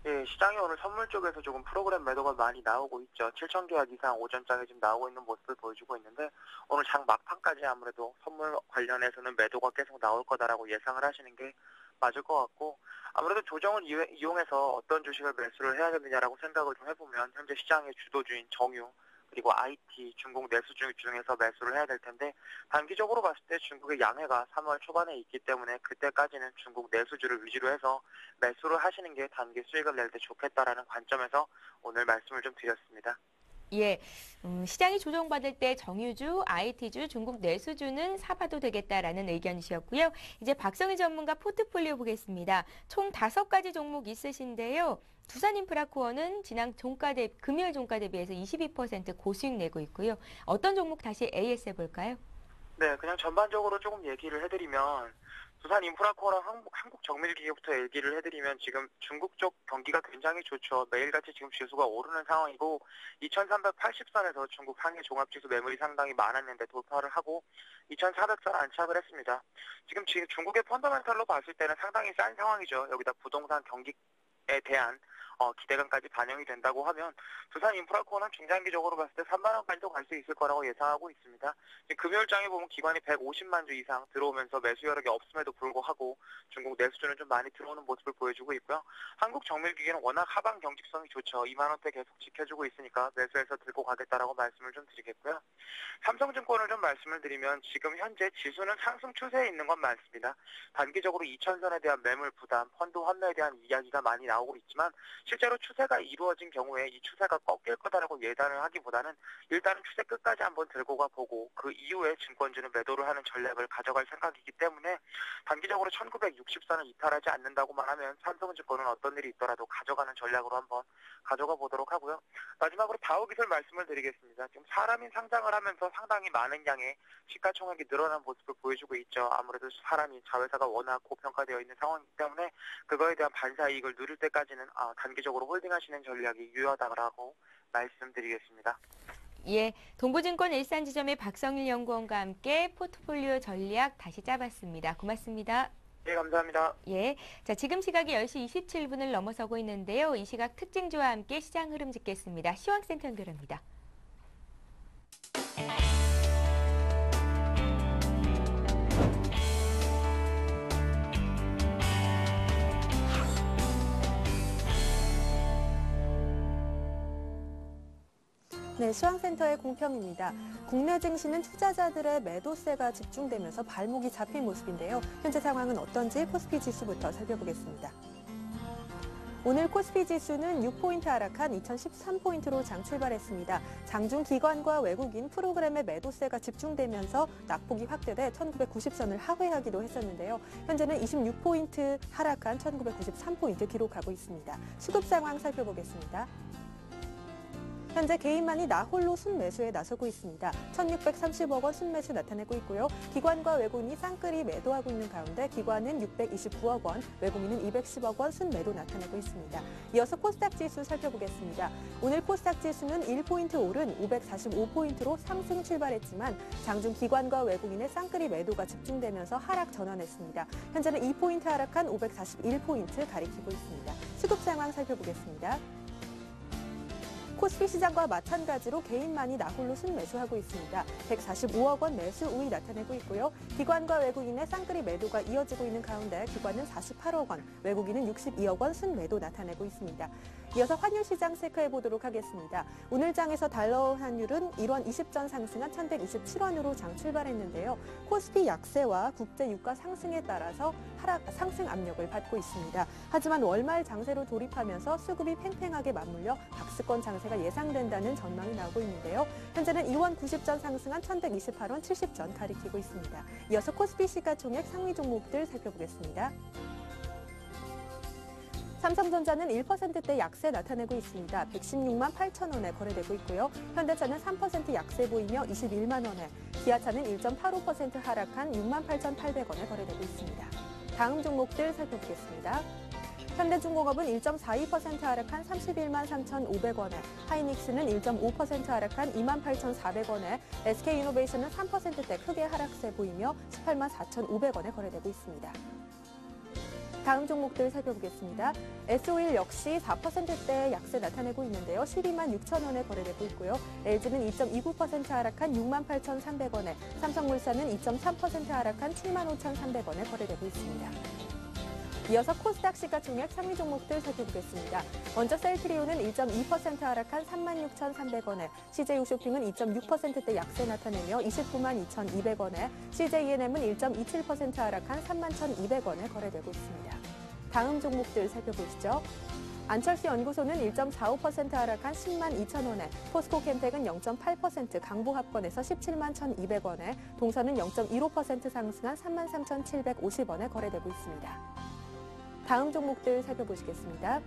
예, 시장이 오늘 선물 쪽에서 조금 프로그램 매도가 많이 나오고 있죠. 7,000계약 이상 오전장에 지금 나오고 있는 모습을 보여주고 있는데 오늘 장 막판까지 아무래도 선물 관련해서는 매도가 계속 나올 거다라고 예상을 하시는 게 맞을 것 같고 아무래도 조정을 이용해서 어떤 주식을 매수를 해야 되느냐라고 생각을 좀 해보면 현재 시장의 주도주인 정유 그리고 IT, 중국 내수주 중에서 매수를 해야 될 텐데 단기적으로 봤을 때 중국의 양해가 3월 초반에 있기 때문에 그때까지는 중국 내수주를 위주로 해서 매수를 하시는 게 단기 수익을 낼 때 좋겠다라는 관점에서 오늘 말씀을 좀 드렸습니다. 예, 시장이 조정받을 때 정유주, IT주, 중국 내수주는 사봐도 되겠다라는 의견이셨고요. 이제 박성희 전문가 포트폴리오 보겠습니다. 총 5가지 종목 있으신데요. 두산인프라코어는 지난 금요일 종가 대비해서 22% 고수익 내고 있고요. 어떤 종목 다시 AS 해볼까요? 네, 그냥 전반적으로 조금 얘기를 해드리면 두산인프라코어랑 한국정밀기계부터 얘기를 해드리면 지금 중국 쪽 경기가 굉장히 좋죠. 매일같이 지금 지수가 오르는 상황이고 2380선에서 중국 상해 종합지수 매물이 상당히 많았는데 돌파를 하고 2400선 안착을 했습니다. 지금 중국의 펀더멘털로 봤을 때는 상당히 싼 상황이죠. 여기다 부동산 경기에 대한 기대감까지 반영이 된다고 하면 두산인프라코어는 중장기적으로 봤을 때 3만 원까지도 갈 수 있을 거라고 예상하고 있습니다. 지금 금요일장에 보면 기관이 150만 주 이상 들어오면서 매수 여력이 없음에도 불구하고 중국 내수주는 좀 많이 들어오는 모습을 보여주고 있고요. 한국정밀기계는 워낙 하방 경직성이 좋죠. 2만 원대 계속 지켜주고 있으니까 매수해서 들고 가겠다라고 말씀을 좀 드리겠고요. 삼성증권을 좀 말씀을 드리면 지금 현재 지수는 상승 추세에 있는 건 맞습니다. 단기적으로 2천선에 대한 매물 부담, 펀드 환매에 대한 이야기가 많이 나오고 있지만 실제로 추세가 이루어진 경우에 이 추세가 꺾일 거다라고 예단을 하기보다는 일단은 추세 끝까지 한번 들고 가보고 그 이후에 증권주는 매도를 하는 전략을 가져갈 생각이기 때문에 단기적으로 1960선을 이탈하지 않는다고만 하면 삼성증권은 어떤 일이 있더라도 가져가는 전략으로 한번 가져가 보도록 하고요. 마지막으로 다우기술 말씀을 드리겠습니다. 지금 사람이 상장을 하면서 상당히 많은 양의 시가총액이 늘어난 모습을 보여주고 있죠. 아무래도 사람이 자회사가 워낙 고평가되어 있는 상황이기 때문에 그거에 대한 반사이익을 누릴 때까지는 단기적으로 홀딩하시는 전략이 유효하다고 말씀드리겠습니다. 예, 동부증권 일산지점의 박성일 연구원과 함께 포트폴리오 전략 다시 짜봤습니다. 고맙습니다. 예, 감사합니다. 예, 자, 지금 시각이 10시 27분을 넘어서고 있는데요. 이 시각 특징주와 함께 시장 흐름 짚겠습니다. 시황센터 연결합니다. 네, 시황센터의 공평입니다. 국내 증시는 투자자들의 매도세가 집중되면서 발목이 잡힌 모습인데요. 현재 상황은 어떤지 코스피 지수부터 살펴보겠습니다. 오늘 코스피 지수는 6포인트 하락한 2013포인트로 장 출발했습니다. 장중 기관과 외국인 프로그램의 매도세가 집중되면서 낙폭이 확대돼 1990선을 하회하기도 했었는데요. 현재는 26포인트 하락한 1993포인트 기록하고 있습니다. 수급 상황 살펴보겠습니다. 현재 개인만이 나홀로 순매수에 나서고 있습니다. 1,630억 원 순매수 나타내고 있고요. 기관과 외국인이 쌍끌이 매도하고 있는 가운데 기관은 629억 원, 외국인은 210억 원 순매도 나타내고 있습니다. 이어서 코스닥 지수 살펴보겠습니다. 오늘 코스닥 지수는 1포인트 오른 545포인트로 상승 출발했지만 장중 기관과 외국인의 쌍끌이 매도가 집중되면서 하락 전환했습니다. 현재는 2포인트 하락한 541포인트 가리키고 있습니다. 수급 상황 살펴보겠습니다. 코스피 시장과 마찬가지로 개인만이 나홀로 순매수하고 있습니다. 145억 원 매수 우위 나타내고 있고요. 기관과 외국인의 쌍끌이 매도가 이어지고 있는 가운데 기관은 48억 원, 외국인은 62억 원 순매도 나타내고 있습니다. 이어서 환율 시장 체크해 보도록 하겠습니다. 오늘 장에서 달러 환율은 1원 20전 상승한 1,127원으로 장 출발했는데요. 코스피 약세와 국제 유가 상승에 따라서 상승 압력을 받고 있습니다. 하지만 월말 장세로 돌입하면서 수급이 팽팽하게 맞물려 박스권 장세가 예상된다는 전망이 나오고 있는데요. 현재는 2원 90전 상승한 1,128원 70전 가리키고 있습니다. 이어서 코스피 시가총액 상위 종목들 살펴보겠습니다. 삼성전자는 1%대 약세 나타내고 있습니다. 116만 8천 원에 거래되고 있고요. 현대차는 3% 약세 보이며 21만 원에, 기아차는 1.85% 하락한 6만 8,800원에 거래되고 있습니다. 다음 종목들 살펴보겠습니다. 현대중공업은 1.42% 하락한 31만 3,500원에, 하이닉스는 1.5% 하락한 2만 8,400원에, SK이노베이션은 3%대 크게 하락세 보이며 18만 4,500원에 거래되고 있습니다. 다음 종목들 살펴보겠습니다. S-오일 역시 4%대 약세 나타내고 있는데요. 12만 6천 원에 거래되고 있고요. LG는 2.29% 하락한 6만 8,300원에, 삼성물산은 2.3% 하락한 7만 5,300원에 거래되고 있습니다. 이어서 코스닥 시가총액 상위 종목들 살펴보겠습니다. 먼저 셀트리온은 1.2% 하락한 36,300원에, CJ홈쇼핑은 2.6%대 약세 나타내며 29만 2,200원에, CJENM은 1.27% 하락한 31,200원에 거래되고 있습니다. 다음 종목들 살펴보시죠. 안철수 연구소는 1.45% 하락한 10만 2천원에, 포스코캠텍은 0.8% 강보합권에서 17만 1,200원에, 동선은 0.15% 상승한 3만 3,750원에 거래되고 있습니다. 다음 종목들 살펴보시겠습니다.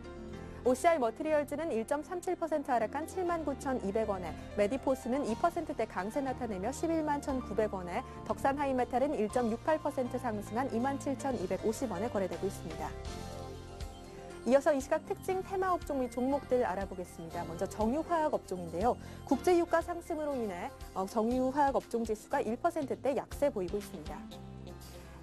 OCI 머티리얼즈는 1.37% 하락한 7만 9,200원에, 메디포스는 2%대 강세 나타내며 11만 1,900원에, 덕산 하이메탈은 1.68% 상승한 2만 7,250원에 거래되고 있습니다. 이어서 이 시각 특징 테마 업종 및 종목들 알아보겠습니다. 먼저 정유화학 업종인데요. 국제유가 상승으로 인해 정유화학 업종 지수가 1%대 약세 보이고 있습니다.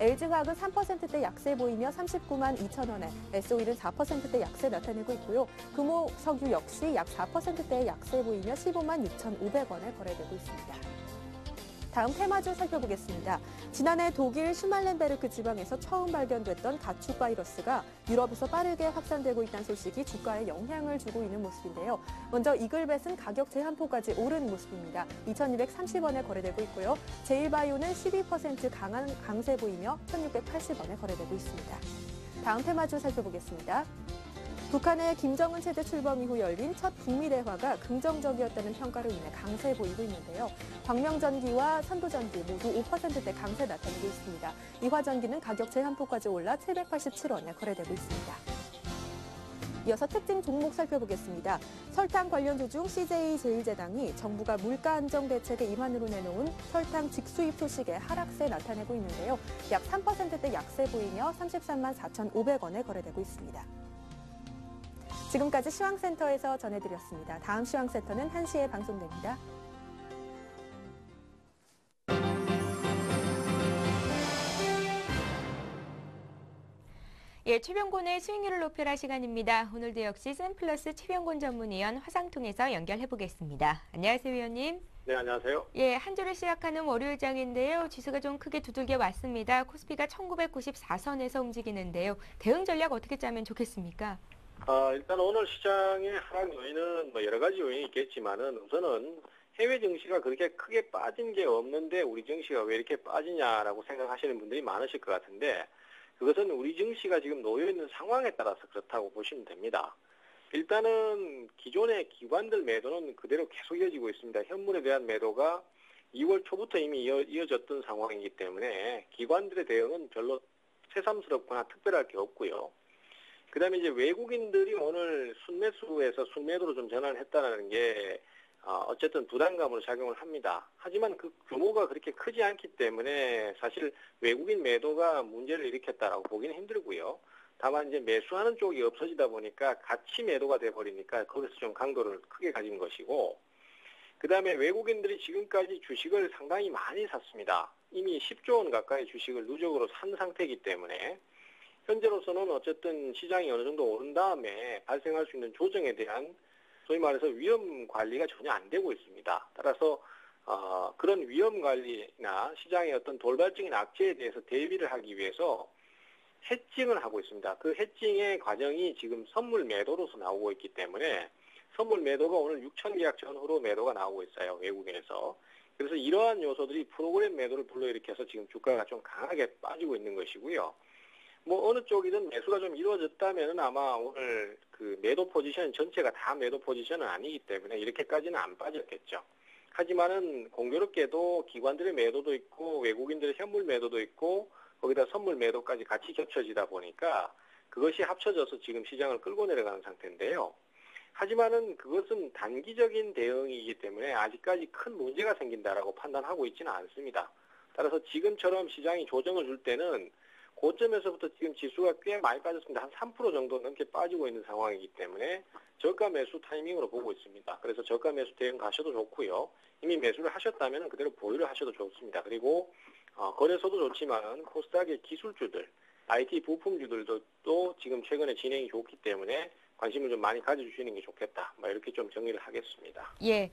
LG화학은 3%대 약세 보이며 39만 2천 원에, S-오일은 4%대 약세 나타내고 있고요. 금호석유 역시 약 4%대 약세 보이며 15만 6,500원에 거래되고 있습니다. 다음 테마주 살펴보겠습니다. 지난해 독일 슈말렌베르크 지방에서 처음 발견됐던 가축 바이러스가 유럽에서 빠르게 확산되고 있다는 소식이 주가에 영향을 주고 있는 모습인데요. 먼저 이글벳은 가격 제한포까지 오른 모습입니다. 2,230원에 거래되고 있고요. 제일바이오는 12% 강세 보이며 1,680원에 거래되고 있습니다. 다음 테마주 살펴보겠습니다. 북한의 김정은 체제 출범 이후 열린 첫 북미 대화가 긍정적이었다는 평가로 인해 강세 보이고 있는데요. 광명전기와 선도전기 모두 5%대 강세 나타내고 있습니다. 이화전기는 가격 제한포까지 올라 787원에 거래되고 있습니다. 이어서 특징 종목 살펴보겠습니다. 설탕 관련주 중 CJ 제1제당이 정부가 물가 안정 대책의 일환으로 내놓은 설탕 직수입 소식에 하락세 나타내고 있는데요. 약 3%대 약세 보이며 33만 4,500원에 거래되고 있습니다. 지금까지 시황센터에서 전해드렸습니다. 다음 시황센터는 1시에 방송됩니다. 예, 최병곤의 수익률을 높여라 시간입니다. 오늘도 역시 샘플러스 최병곤 전문위원 화상통해서 연결해보겠습니다. 안녕하세요, 위원님. 네, 안녕하세요. 예, 한 주를 시작하는 월요일장인데요. 지수가 좀 크게 두들겨 왔습니다. 코스피가 1994선에서 움직이는데요. 대응 전략 어떻게 짜면 좋겠습니까? 일단 오늘 시장의 하락 요인은 여러 가지 요인이 있겠지만은 우선은 해외 증시가 그렇게 크게 빠진 게 없는데 우리 증시가 왜 이렇게 빠지냐라고 생각하시는 분들이 많으실 것 같은데 그것은 우리 증시가 지금 놓여 있는 상황에 따라서 그렇다고 보시면 됩니다. 일단은 기존의 기관들 매도는 그대로 계속 이어지고 있습니다. 현물에 대한 매도가 2월 초부터 이미 이어졌던 상황이기 때문에 기관들의 대응은 별로 새삼스럽거나 특별할 게 없고요. 그 다음에 이제 외국인들이 오늘 순매수에서 순매도로 좀 전환을 했다는 게 어쨌든 부담감으로 작용을 합니다. 하지만 그 규모가 그렇게 크지 않기 때문에 사실 외국인 매도가 문제를 일으켰다라고 보기는 힘들고요. 다만 이제 매수하는 쪽이 없어지다 보니까 같이 매도가 돼버리니까 거기서 좀 강도를 크게 가진 것이고, 그 다음에 외국인들이 지금까지 주식을 상당히 많이 샀습니다. 이미 10조 원 가까이 주식을 누적으로 산 상태이기 때문에 현재로서는 어쨌든 시장이 어느 정도 오른 다음에 발생할 수 있는 조정에 대한 소위 말해서 위험 관리가 전혀 안 되고 있습니다. 따라서 그런 위험 관리나 시장의 어떤 돌발적인 악재에 대해서 대비를 하기 위해서 해칭을 하고 있습니다. 그 해칭의 과정이 지금 선물 매도로서 나오고 있기 때문에 선물 매도가 오늘 6,000계약 전후로 매도가 나오고 있어요. 외국인에서. 그래서 이러한 요소들이 프로그램 매도를 불러일으켜서 지금 주가가 좀 강하게 빠지고 있는 것이고요. 뭐 어느 쪽이든 매수가 좀 이루어졌다면 아마 오늘 그 매도 포지션 전체가 다 매도 포지션은 아니기 때문에 이렇게까지는 안 빠졌겠죠. 하지만은 공교롭게도 기관들의 매도도 있고 외국인들의 현물 매도도 있고 거기다 선물 매도까지 같이 겹쳐지다 보니까 그것이 합쳐져서 지금 시장을 끌고 내려가는 상태인데요. 하지만은 그것은 단기적인 대응이기 때문에 아직까지 큰 문제가 생긴다라고 판단하고 있지는 않습니다. 따라서 지금처럼 시장이 조정을 줄 때는 고점에서부터 지금 지수가 꽤 많이 빠졌습니다. 한 3% 정도 넘게 빠지고 있는 상황이기 때문에 저가 매수 타이밍으로 보고 있습니다. 그래서 저가 매수 대응 가셔도 좋고요. 이미 매수를 하셨다면 그대로 보유를 하셔도 좋습니다. 그리고 거래소도 좋지만 코스닥의 기술주들, IT 부품주들도 또 지금 최근에 진행이 좋기 때문에 관심을 좀 많이 가져주시는 게 좋겠다. 이렇게 좀 정리를 하겠습니다. 예.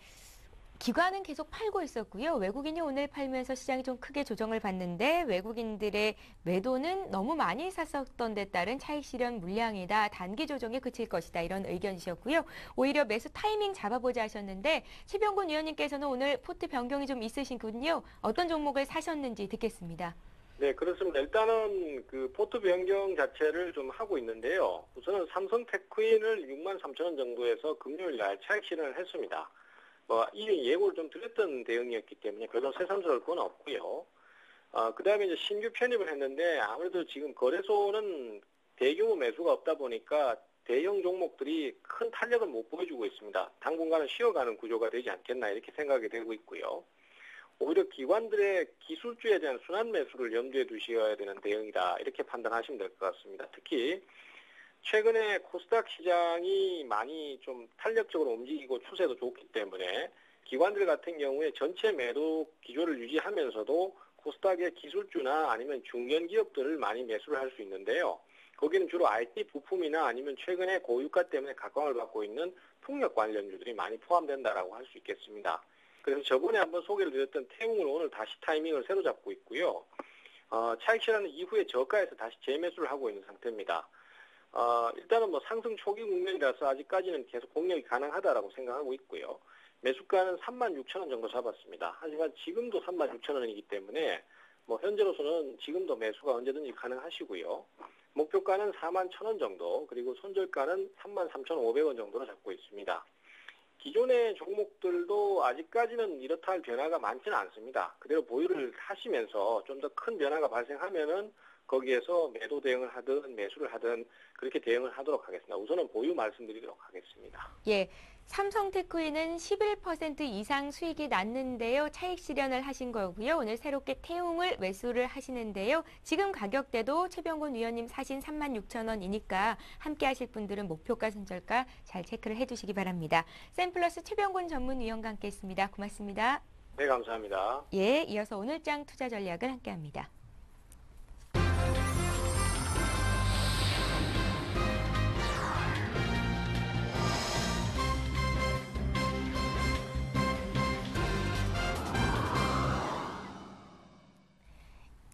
기관은 계속 팔고 있었고요. 외국인이 오늘 팔면서 시장이 좀 크게 조정을 받는데 외국인들의 매도는 너무 많이 샀었던 데 따른 차익 실현 물량이다. 단기 조정에 그칠 것이다. 이런 의견이셨고요. 오히려 매수 타이밍 잡아보자 하셨는데 최병곤 위원님께서는 오늘 포트 변경이 좀 있으신군요. 어떤 종목을 사셨는지 듣겠습니다. 네, 그렇습니다. 일단은 그 포트 변경 자체를 좀 하고 있는데요. 우선은 삼성 테크윈을 63,000원 정도에서 금요일 날 차익 실현을 했습니다. 이미 예고를 좀 드렸던 대응이었기 때문에 별로 새삼스러울 건 없고요. 그 다음에 이제 신규 편입을 했는데 아무래도 지금 거래소는 대규모 매수가 없다 보니까 대형 종목들이 큰 탄력을 못 보여주고 있습니다. 당분간은 쉬어가는 구조가 되지 않겠나 이렇게 생각이 되고 있고요. 오히려 기관들의 기술주에 대한 순환 매수를 염두에 두셔야 되는 대응이다 이렇게 판단하시면 될 것 같습니다. 특히 최근에 코스닥 시장이 많이 좀 탄력적으로 움직이고 추세도 좋기 때문에 기관들 같은 경우에 전체 매도 기조를 유지하면서도 코스닥의 기술주나 아니면 중견 기업들을 많이 매수를 할 수 있는데요. 거기는 주로 IT 부품이나 아니면 최근에 고유가 때문에 각광을 받고 있는 풍력 관련주들이 많이 포함된다라고 할 수 있겠습니다. 그래서 저번에 한번 소개를 드렸던 태웅을 오늘 다시 타이밍을 새로 잡고 있고요. 차익 실현 이후에 저가에서 다시 재매수를 하고 있는 상태입니다. 일단은 상승 초기 국면이라서 아직까지는 계속 공략이 가능하다라고 생각하고 있고요. 매수가는 36,000원 정도 잡았습니다. 하지만 지금도 36,000원이기 때문에 현재로서는 지금도 매수가 언제든지 가능하시고요. 목표가는 41,000원 정도, 그리고 손절가는 33,500원 정도로 잡고 있습니다. 기존의 종목들도 아직까지는 이렇다 할 변화가 많지는 않습니다. 그대로 보유를 하시면서 좀 더 큰 변화가 발생하면은 거기에서 매도 대응을 하든 매수를 하든 그렇게 대응을 하도록 하겠습니다. 우선은 보유 말씀드리도록 하겠습니다. 예, 삼성테크윈은 11% 이상 수익이 났는데요. 차익 실현을 하신 거고요. 오늘 새롭게 태웅을 매수를 하시는데요. 지금 가격대도 최병곤 위원님 사신 36,000원이니까 함께 하실 분들은 목표가 손절가 잘 체크를 해주시기 바랍니다. 샘플러스 최병곤 전문위원과 함께했습니다. 고맙습니다. 네, 감사합니다. 예, 이어서 오늘장 투자 전략을 함께합니다.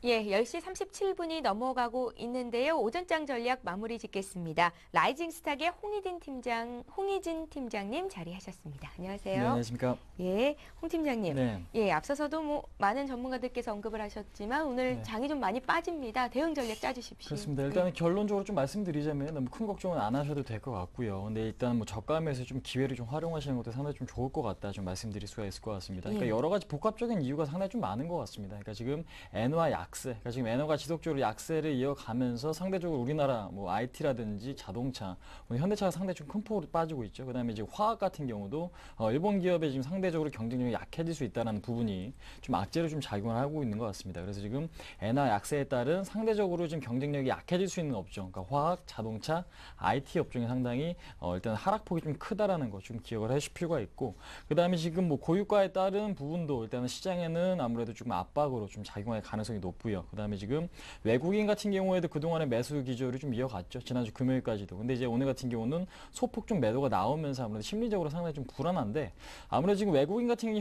예, 10시 37분이 넘어가고 있는데요. 오전장 전략 마무리 짓겠습니다. 라이징 스탁의 홍희진 팀장님 자리하셨습니다. 안녕하세요. 네, 안녕하십니까. 예, 홍 팀장님. 네. 예, 앞서서도 많은 전문가들께서 언급을 하셨지만 오늘 네. 장이 좀 많이 빠집니다. 대응 전략 짜주십시오. 그렇습니다. 일단은 결론적으로 좀 말씀드리자면 너무 큰 걱정은 안 하셔도 될 것 같고요. 근데 일단 저가매에서 좀 기회를 좀 활용하시는 것도 상당히 좀 좋을 것 같다 좀 말씀드릴 수가 있을 것 같습니다. 그러니까 예. 여러 가지 복합적인 이유가 상당히 좀 많은 것 같습니다. 그러니까 지금 엔화 약 약세, 그러니까 지금 엔화가 지속적으로 약세를 이어가면서 상대적으로 우리나라 뭐 IT라든지 자동차, 현대차가 상당히 좀 큰 폭으로 빠지고 있죠. 그다음에 이제 화학 같은 경우도 일본 기업에 지금 상대적으로 경쟁력이 약해질 수 있다는 부분이 좀 악재로 좀 작용을 하고 있는 것 같습니다. 그래서 지금 엔화 약세에 따른 상대적으로 지금 경쟁력이 약해질 수 있는 업종, 그러니까 화학, 자동차, IT 업종이 상당히 일단 하락폭이 좀 크다라는 거 좀 기억을 하실 필요가 있고, 그다음에 지금 뭐 고유가에 따른 부분도 일단은 시장에는 아무래도 좀 압박으로 좀 작용할 가능성이 높고요. 그다음에 지금 외국인 같은 경우에도 그동안의 매수 기조를 좀 이어갔죠. 지난주 금요일까지도. 근데 이제 오늘 같은 경우는 소폭 좀 매도가 나오면서 아무래도 심리적으로 상당히 좀 불안한데, 아무래도 지금 외국인 같은 경우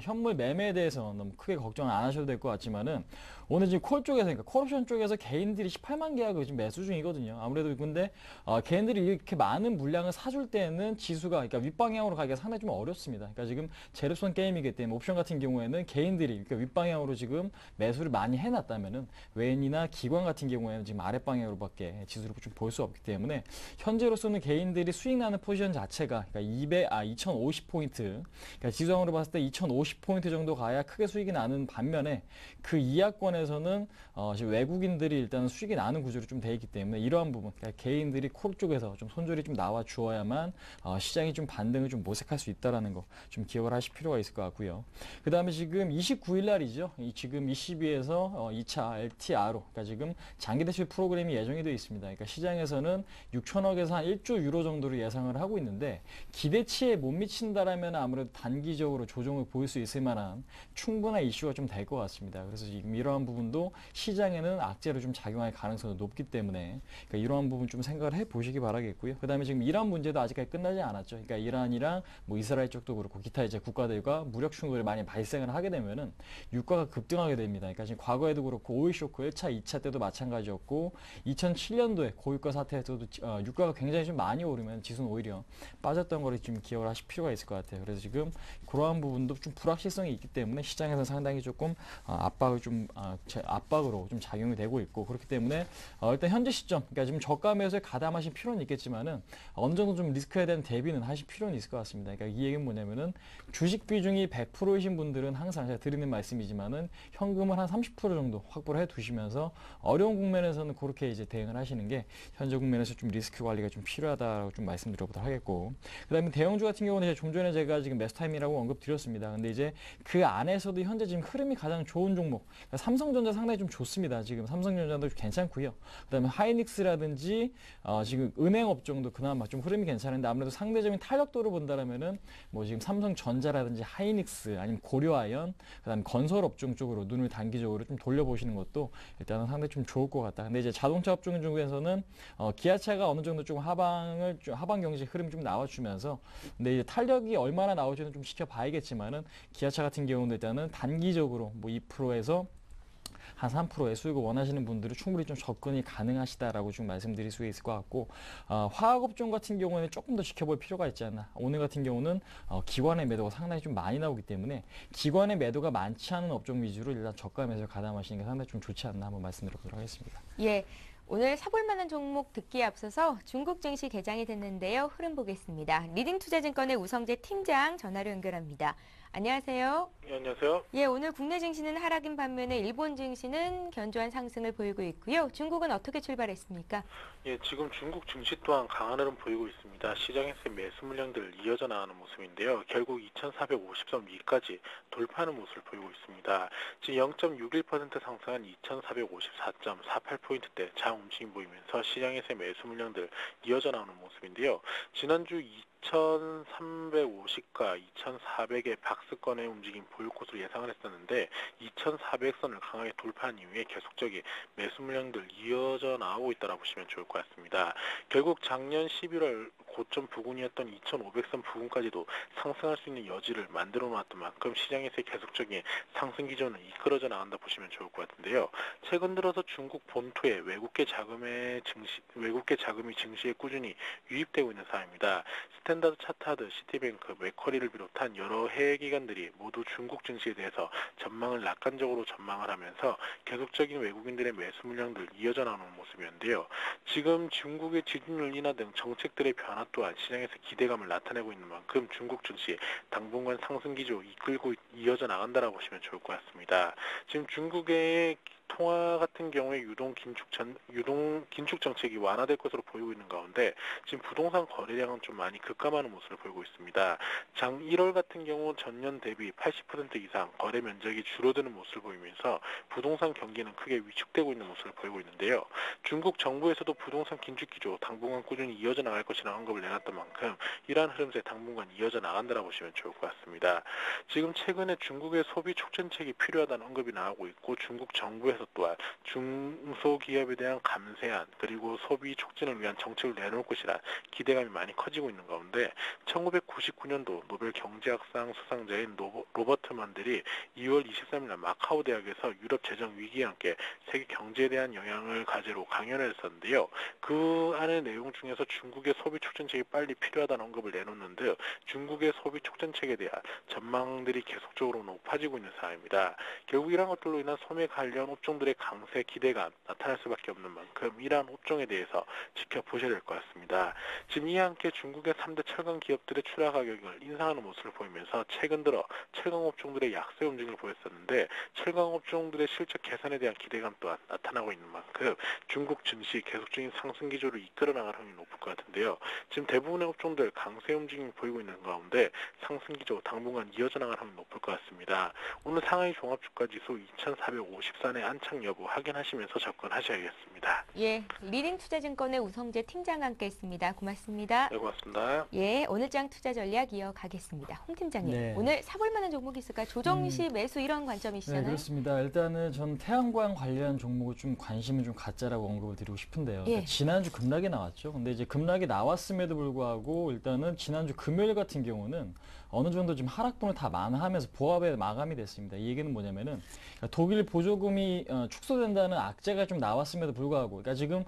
현물 매매에 대해서 너무 크게 걱정을 안 하셔도 될 것 같지만은, 오늘 지금 콜 쪽에서, 그러니까 콜옵션 쪽에서 개인들이 18만 계약을 지금 매수 중이거든요. 아무래도 근데 개인들이 이렇게 많은 물량을 사줄 때는 지수가, 그러니까 윗방향으로 가기가 상당히 좀 어렵습니다. 그러니까 지금 제로섬 게임이기 때문에 옵션 같은 경우에는 개인들이, 그러니까 윗방향으로 지금 매수를 많이 해놨다면은 외인이나 기관 같은 경우에는 지금 아랫방향으로밖에 지수를 좀 볼 수 없기 때문에, 현재로서는 개인들이 수익 나는 포지션 자체가, 그러니까 2050포인트, 그러니까 지수상으로 봤을 때 2050포인트 정도 가야 크게 수익이 나는 반면에, 그 이하권에서는 지금 외국인들이 일단 수익이 나는 구조로 좀 돼 있기 때문에, 이러한 부분, 그러니까 개인들이 콜 쪽에서 좀 손절이 좀 나와 주어야만 시장이 좀 반등을 좀 모색할 수 있다라는 거 좀 기억을 하실 필요가 있을 것 같고요. 그 다음에 지금 29일 날이죠. 지금 ECB에서 2차 LTRO, 그러니까 지금 장기 대출 프로그램이 예정이 되어 있습니다. 그러니까 시장에서는 6천억에서 한 1조 유로 정도로 예상을 하고 있는데, 기대치에 못 미친다라면 아무래도 단기적으로 조정을 보일 수 있을 만한 충분한 이슈가 좀 될 것 같습니다. 그래서 지금 이러한 부분도 시장에는 악재로 좀 작용할 가능성이 높기 때문에, 그러니까 이러한 부분 좀 생각을 해 보시기 바라겠고요. 그 다음에 지금 이란 문제도 아직까지 끝나지 않았죠. 그러니까 이란이랑 뭐 이스라엘 쪽도 그렇고 기타 이제 국가들과 무력 충돌이 많이 발생을 하게 되면은 유가가 급등하게 됩니다. 그러니까 지금 과거에도 그렇고 오일 쇼크 1차, 2차 때도 마찬가지였고, 2007년도에 고유가 사태에서도 유가가 굉장히 좀 많이 오르면 지수는 오히려 빠졌던 거를 좀 기억을 하실 필요가 있을 것 같아요. 그래서 지금 그러한 부분도 좀 불확실성이 있기 때문에 시장에서 상당히 조금 압박으로 좀 작용이 되고 있고, 그렇기 때문에 일단 현재 시점, 그러니까 지금 저가 매수에 가담하실 필요는 있겠지만은 어느 정도 좀 리스크에 대한 대비는 하실 필요는 있을 것 같습니다. 그러니까 이 얘기는 뭐냐면은, 주식 비중이 100%이신 분들은 항상 제가 드리는 말씀이지만은 현금을 한 30% 정도 확보를 해 두시면서 어려운 국면에서는 그렇게 이제 대응을 하시는 게 현재 국면에서 좀 리스크 관리가 좀 필요하다고 좀 말씀드려보도록 하겠고, 그다음에 대형주 같은 경우는 좀 전에 제가 지금 매수 타임이라고 언급드렸습니다. 근데 이제 그 안에서도 현재 지금 흐름이 가장 좋은 종목, 그러니까 삼성전자 상당히 좀 좋습니다. 지금 삼성전자도 괜찮고요. 그다음에 하이닉스라든지 지금 은행 업종도 그나마 좀 흐름이 괜찮은데, 아무래도 상대적인 탄력도를 본다라면은 뭐 지금 삼성전자라든지 하이닉스, 아니면 고려아연, 그다음에 건설 업종 쪽으로 눈을 단기적으로 좀 돌려보시는 것도 일단은 상당히 좀 좋을 것 같다. 근데 이제 자동차 업종 중에서는 기아차가 어느 정도 좀 하방 경제 흐름이 좀 나와주면서, 근데 이제 탄력이 얼마나 나올지는 좀 지켜봐야겠지만은, 기아차 같은 경우는 일단은 단기적으로 뭐 2%에서 한 3%의 수익을 원하시는 분들은 충분히 좀 접근이 가능하시다라고 좀 말씀드릴 수 있을 것 같고, 화학업종 같은 경우에는 조금 더 지켜볼 필요가 있지 않나. 오늘 같은 경우는 기관의 매도가 상당히 좀 많이 나오기 때문에, 기관의 매도가 많지 않은 업종 위주로 일단 저가 매수를 가담하시는 게 상당히 좀 좋지 않나 한번 말씀드려보도록 하겠습니다. 예. 오늘 사볼 만한 종목 듣기에 앞서서 중국 증시 개장이 됐는데요. 흐름 보겠습니다. 리딩투자증권의 우성재 팀장 전화로 연결합니다. 안녕하세요. 네, 안녕하세요. 예, 오늘 국내 증시는 하락인 반면에 일본 증시는 견조한 상승을 보이고 있고요. 중국은 어떻게 출발했습니까? 예, 지금 중국 증시 또한 강한 흐름 보이고 있습니다. 시장에서의 매수 물량들 이어져 나가는 모습인데요. 결국 2450선 위까지 돌파하는 모습을 보이고 있습니다. 지금 0.61% 상승한 2454.48포인트대 장 움직임 보이면서 시장에서의 매수 물량들 이어져 나오는 모습인데요. 지난주 2350과 2400의 박스권의 움직임 보일 것으로 예상을 했었는데, 2400선을 강하게 돌파한 이후에 계속적인 매수 물량들 이어져 나오고 있다고 보시면 좋을 것 같습니다. 결국 작년 11월 고점 부근이었던 2500선 부근까지도 상승할 수 있는 여지를 만들어 놓았던 만큼 시장에서의 계속적인 상승 기조는 이끌어져 나간다 보시면 좋을 것 같은데요. 최근 들어서 중국 본토에 외국계 자금이 증시에 꾸준히 유입되고 있는 상황입니다. 스탠다드 차타드, 시티뱅크, 맥쿼리를 비롯한 여러 해외 기관들이 모두 중국 증시에 대해서 전망을 낙관적으로 전망을 하면서 계속적인 외국인들의 매수 물량들 이어져 나오는 모습이었는데요. 지금 중국의 지준율 인하 등 정책들의 변화 또한 시장에서 기대감을 나타내고 있는 만큼 중국 증시 당분간 상승 기조 이끌고 이어져 나간다라고 보시면 좋을 것 같습니다. 지금 중국의 통화 같은 경우에 유동 긴축 정책이 완화될 것으로 보이고 있는 가운데 지금 부동산 거래량은 좀 많이 급감하는 모습을 보이고 있습니다. 장 1월 같은 경우 전년 대비 80% 이상 거래 면적이 줄어드는 모습을 보이면서 부동산 경기는 크게 위축되고 있는 모습을 보이고 있는데요. 중국 정부에서도 부동산 긴축 기조 당분간 꾸준히 이어져 나갈 것이라는 언급을 내놨던 만큼 이러한 흐름세 당분간 이어져 나간다라고 보시면 좋을 것 같습니다. 지금 최근에 중국의 소비 촉진책이 필요하다는 언급이 나오고 있고 중국 정부에서 또한 중소기업에 대한 감세안 그리고 소비 촉진을 위한 정책을 내놓을 것이라 기대감이 많이 커지고 있는 가운데 1999년도 노벨 경제학상 수상자인 로버트 만델이 2월 23일 날 마카오 대학에서 유럽 재정 위기와 함께 세계 경제에 대한 영향을 가지로 강연을 했었는데요. 그 안의 내용 중에서 중국의 소비 촉진책이 빨리 필요하다는 언급을 내놓는데 중국의 소비 촉진책에 대한 전망들이 계속적으로 높아지고 있는 상황입니다. 결국 이러한 것들로 인한 소매 관련 업종들의 강세 기대감 나타날 수밖에 없는 만큼 이러한 업종에 대해서 지켜보셔야 될 것 같습니다. 지금 이와 함께 중국의 3대 철강 기업들의 출하 가격을 인상하는 모습을 보이면서 최근 들어 철강 업종들의 약세 움직임을 보였었는데 철강 업종들의 실적 개선에 대한 기대감 또한 나타나고 있는 만큼 중국 증시 계속적인 상승 기조를 이끌어 나갈 확률이 높을 것 같은데요. 지금 대부분의 업종들 강세 움직임을 보이고 있는 가운데 상승 기조 당분간 이어져 나갈 확률이 높을 것 같습니다. 오늘 상하이 종합주가지수 2454의 안착 여부 확인하시면서 접근하셔야겠습니다. 예, 리딩투자증권의 우성재 팀장과 함께했습니다. 고맙습니다. 네, 고맙습니다. 예, 오늘장 투자 전략 이어가겠습니다. 홍 팀장님, 네. 오늘 사볼 만한 종목이 있을까요? 조정시 매수 이런 관점이시잖아요. 네, 그렇습니다. 일단은 전 태양광 관련 종목을 좀 관심을 좀 갖자라고 언급을 드리고 싶은데요. 예. 지난주 급락이 나왔죠. 근데 이제 급락이 나왔음에도 불구하고 일단은 지난주 금요일 같은 경우는 어느 정도 좀 하락분을 다 만회하면서 보합에 마감이 됐습니다. 이 얘기는 뭐냐면은 독일 보조금이 축소된다는 악재가 좀 나왔음에도 불구하고, 그러니까 지금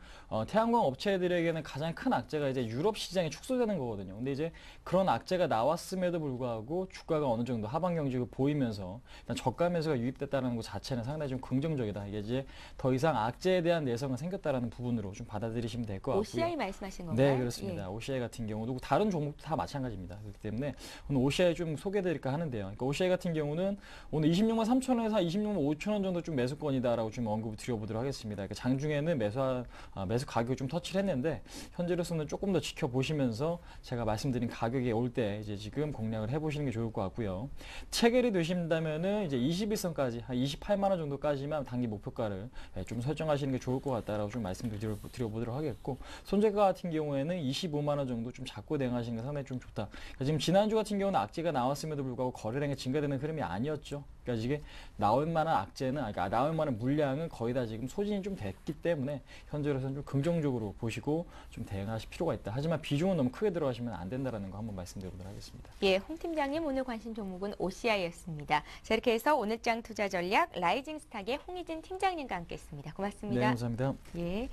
태양광 업체들에게는 가장 큰 악재가 이제 유럽 시장이 축소되는 거거든요. 근데 이제 그런 악재가 나왔음에도 불구하고 주가가 어느 정도 하방 경직을 보이면서 일단 저가 매수가 유입됐다는 것 자체는 상당히 좀 긍정적이다. 이게 이제 더 이상 악재에 대한 내성이 생겼다라는 부분으로 좀 받아들이시면 될 것 같고요. OCI 말씀하신 건가요? 네, 그렇습니다. 예. OCI 같은 경우도 다른 종목도 다 마찬가지입니다. 그렇기 때문에 오늘 OCI 좀 소개해드릴까 하는데요. 그러니까 OCI 같은 경우는 오늘 26만 3천원에서 26만 5천원 정도 좀 매수권이다라고 좀 언급을 드려보도록 하겠습니다. 그러니까 장중에는 매수 가격이 좀 터치를 했는데 현재로서는 조금 더 지켜보시면서 제가 말씀드린 가격에 올 때 이제 지금 공략을 해보시는 게 좋을 것 같고요. 체결이 되신다면은 이제 21선까지 한 28만 원 정도까지만 단기 목표가를 좀 설정하시는 게 좋을 것 같다라고 좀 말씀드려보도록 하겠고, 손재가 같은 경우에는 25만 원 정도 좀 잡고 대응하시는 게 상당히 좀 좋다. 그러니까 지금 지난주 같은 경우는 악재가 나왔음에도 불구하고 거래량이 증가되는 흐름이 아니었죠. 그러니까 이게 나올 만한 악재는, 그러니까 나올 만한 물량은 거의 다 지금 소진이 좀 됐기 때문에 현재로서는 좀 긍정적으로 보시고 좀 대응하실 필요가 있다. 하지만 비중은 너무 크게 들어가시면 안 된다라는 거 한번 말씀드리도록 하겠습니다. 예, 홍 팀장님 오늘 관심 종목은 OCI였습니다. 자, 이렇게 해서 오늘장 투자 전략 라이징 스탁의 홍희진 팀장님과 함께했습니다. 고맙습니다. 네, 감사합니다. 예.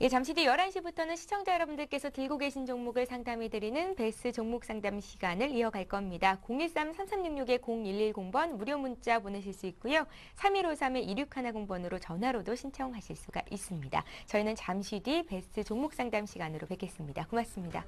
예, 잠시 뒤 11시부터는 시청자 여러분들께서 들고 계신 종목을 상담해드리는 베스트 종목 상담 시간을 이어갈 겁니다. 013-3366-0110번 무료 문자 보내실 수 있고요. 3153-2610번으로 전화로도 신청하실 수가 있습니다. 저희는 잠시 뒤 베스트 종목 상담 시간으로 뵙겠습니다. 고맙습니다.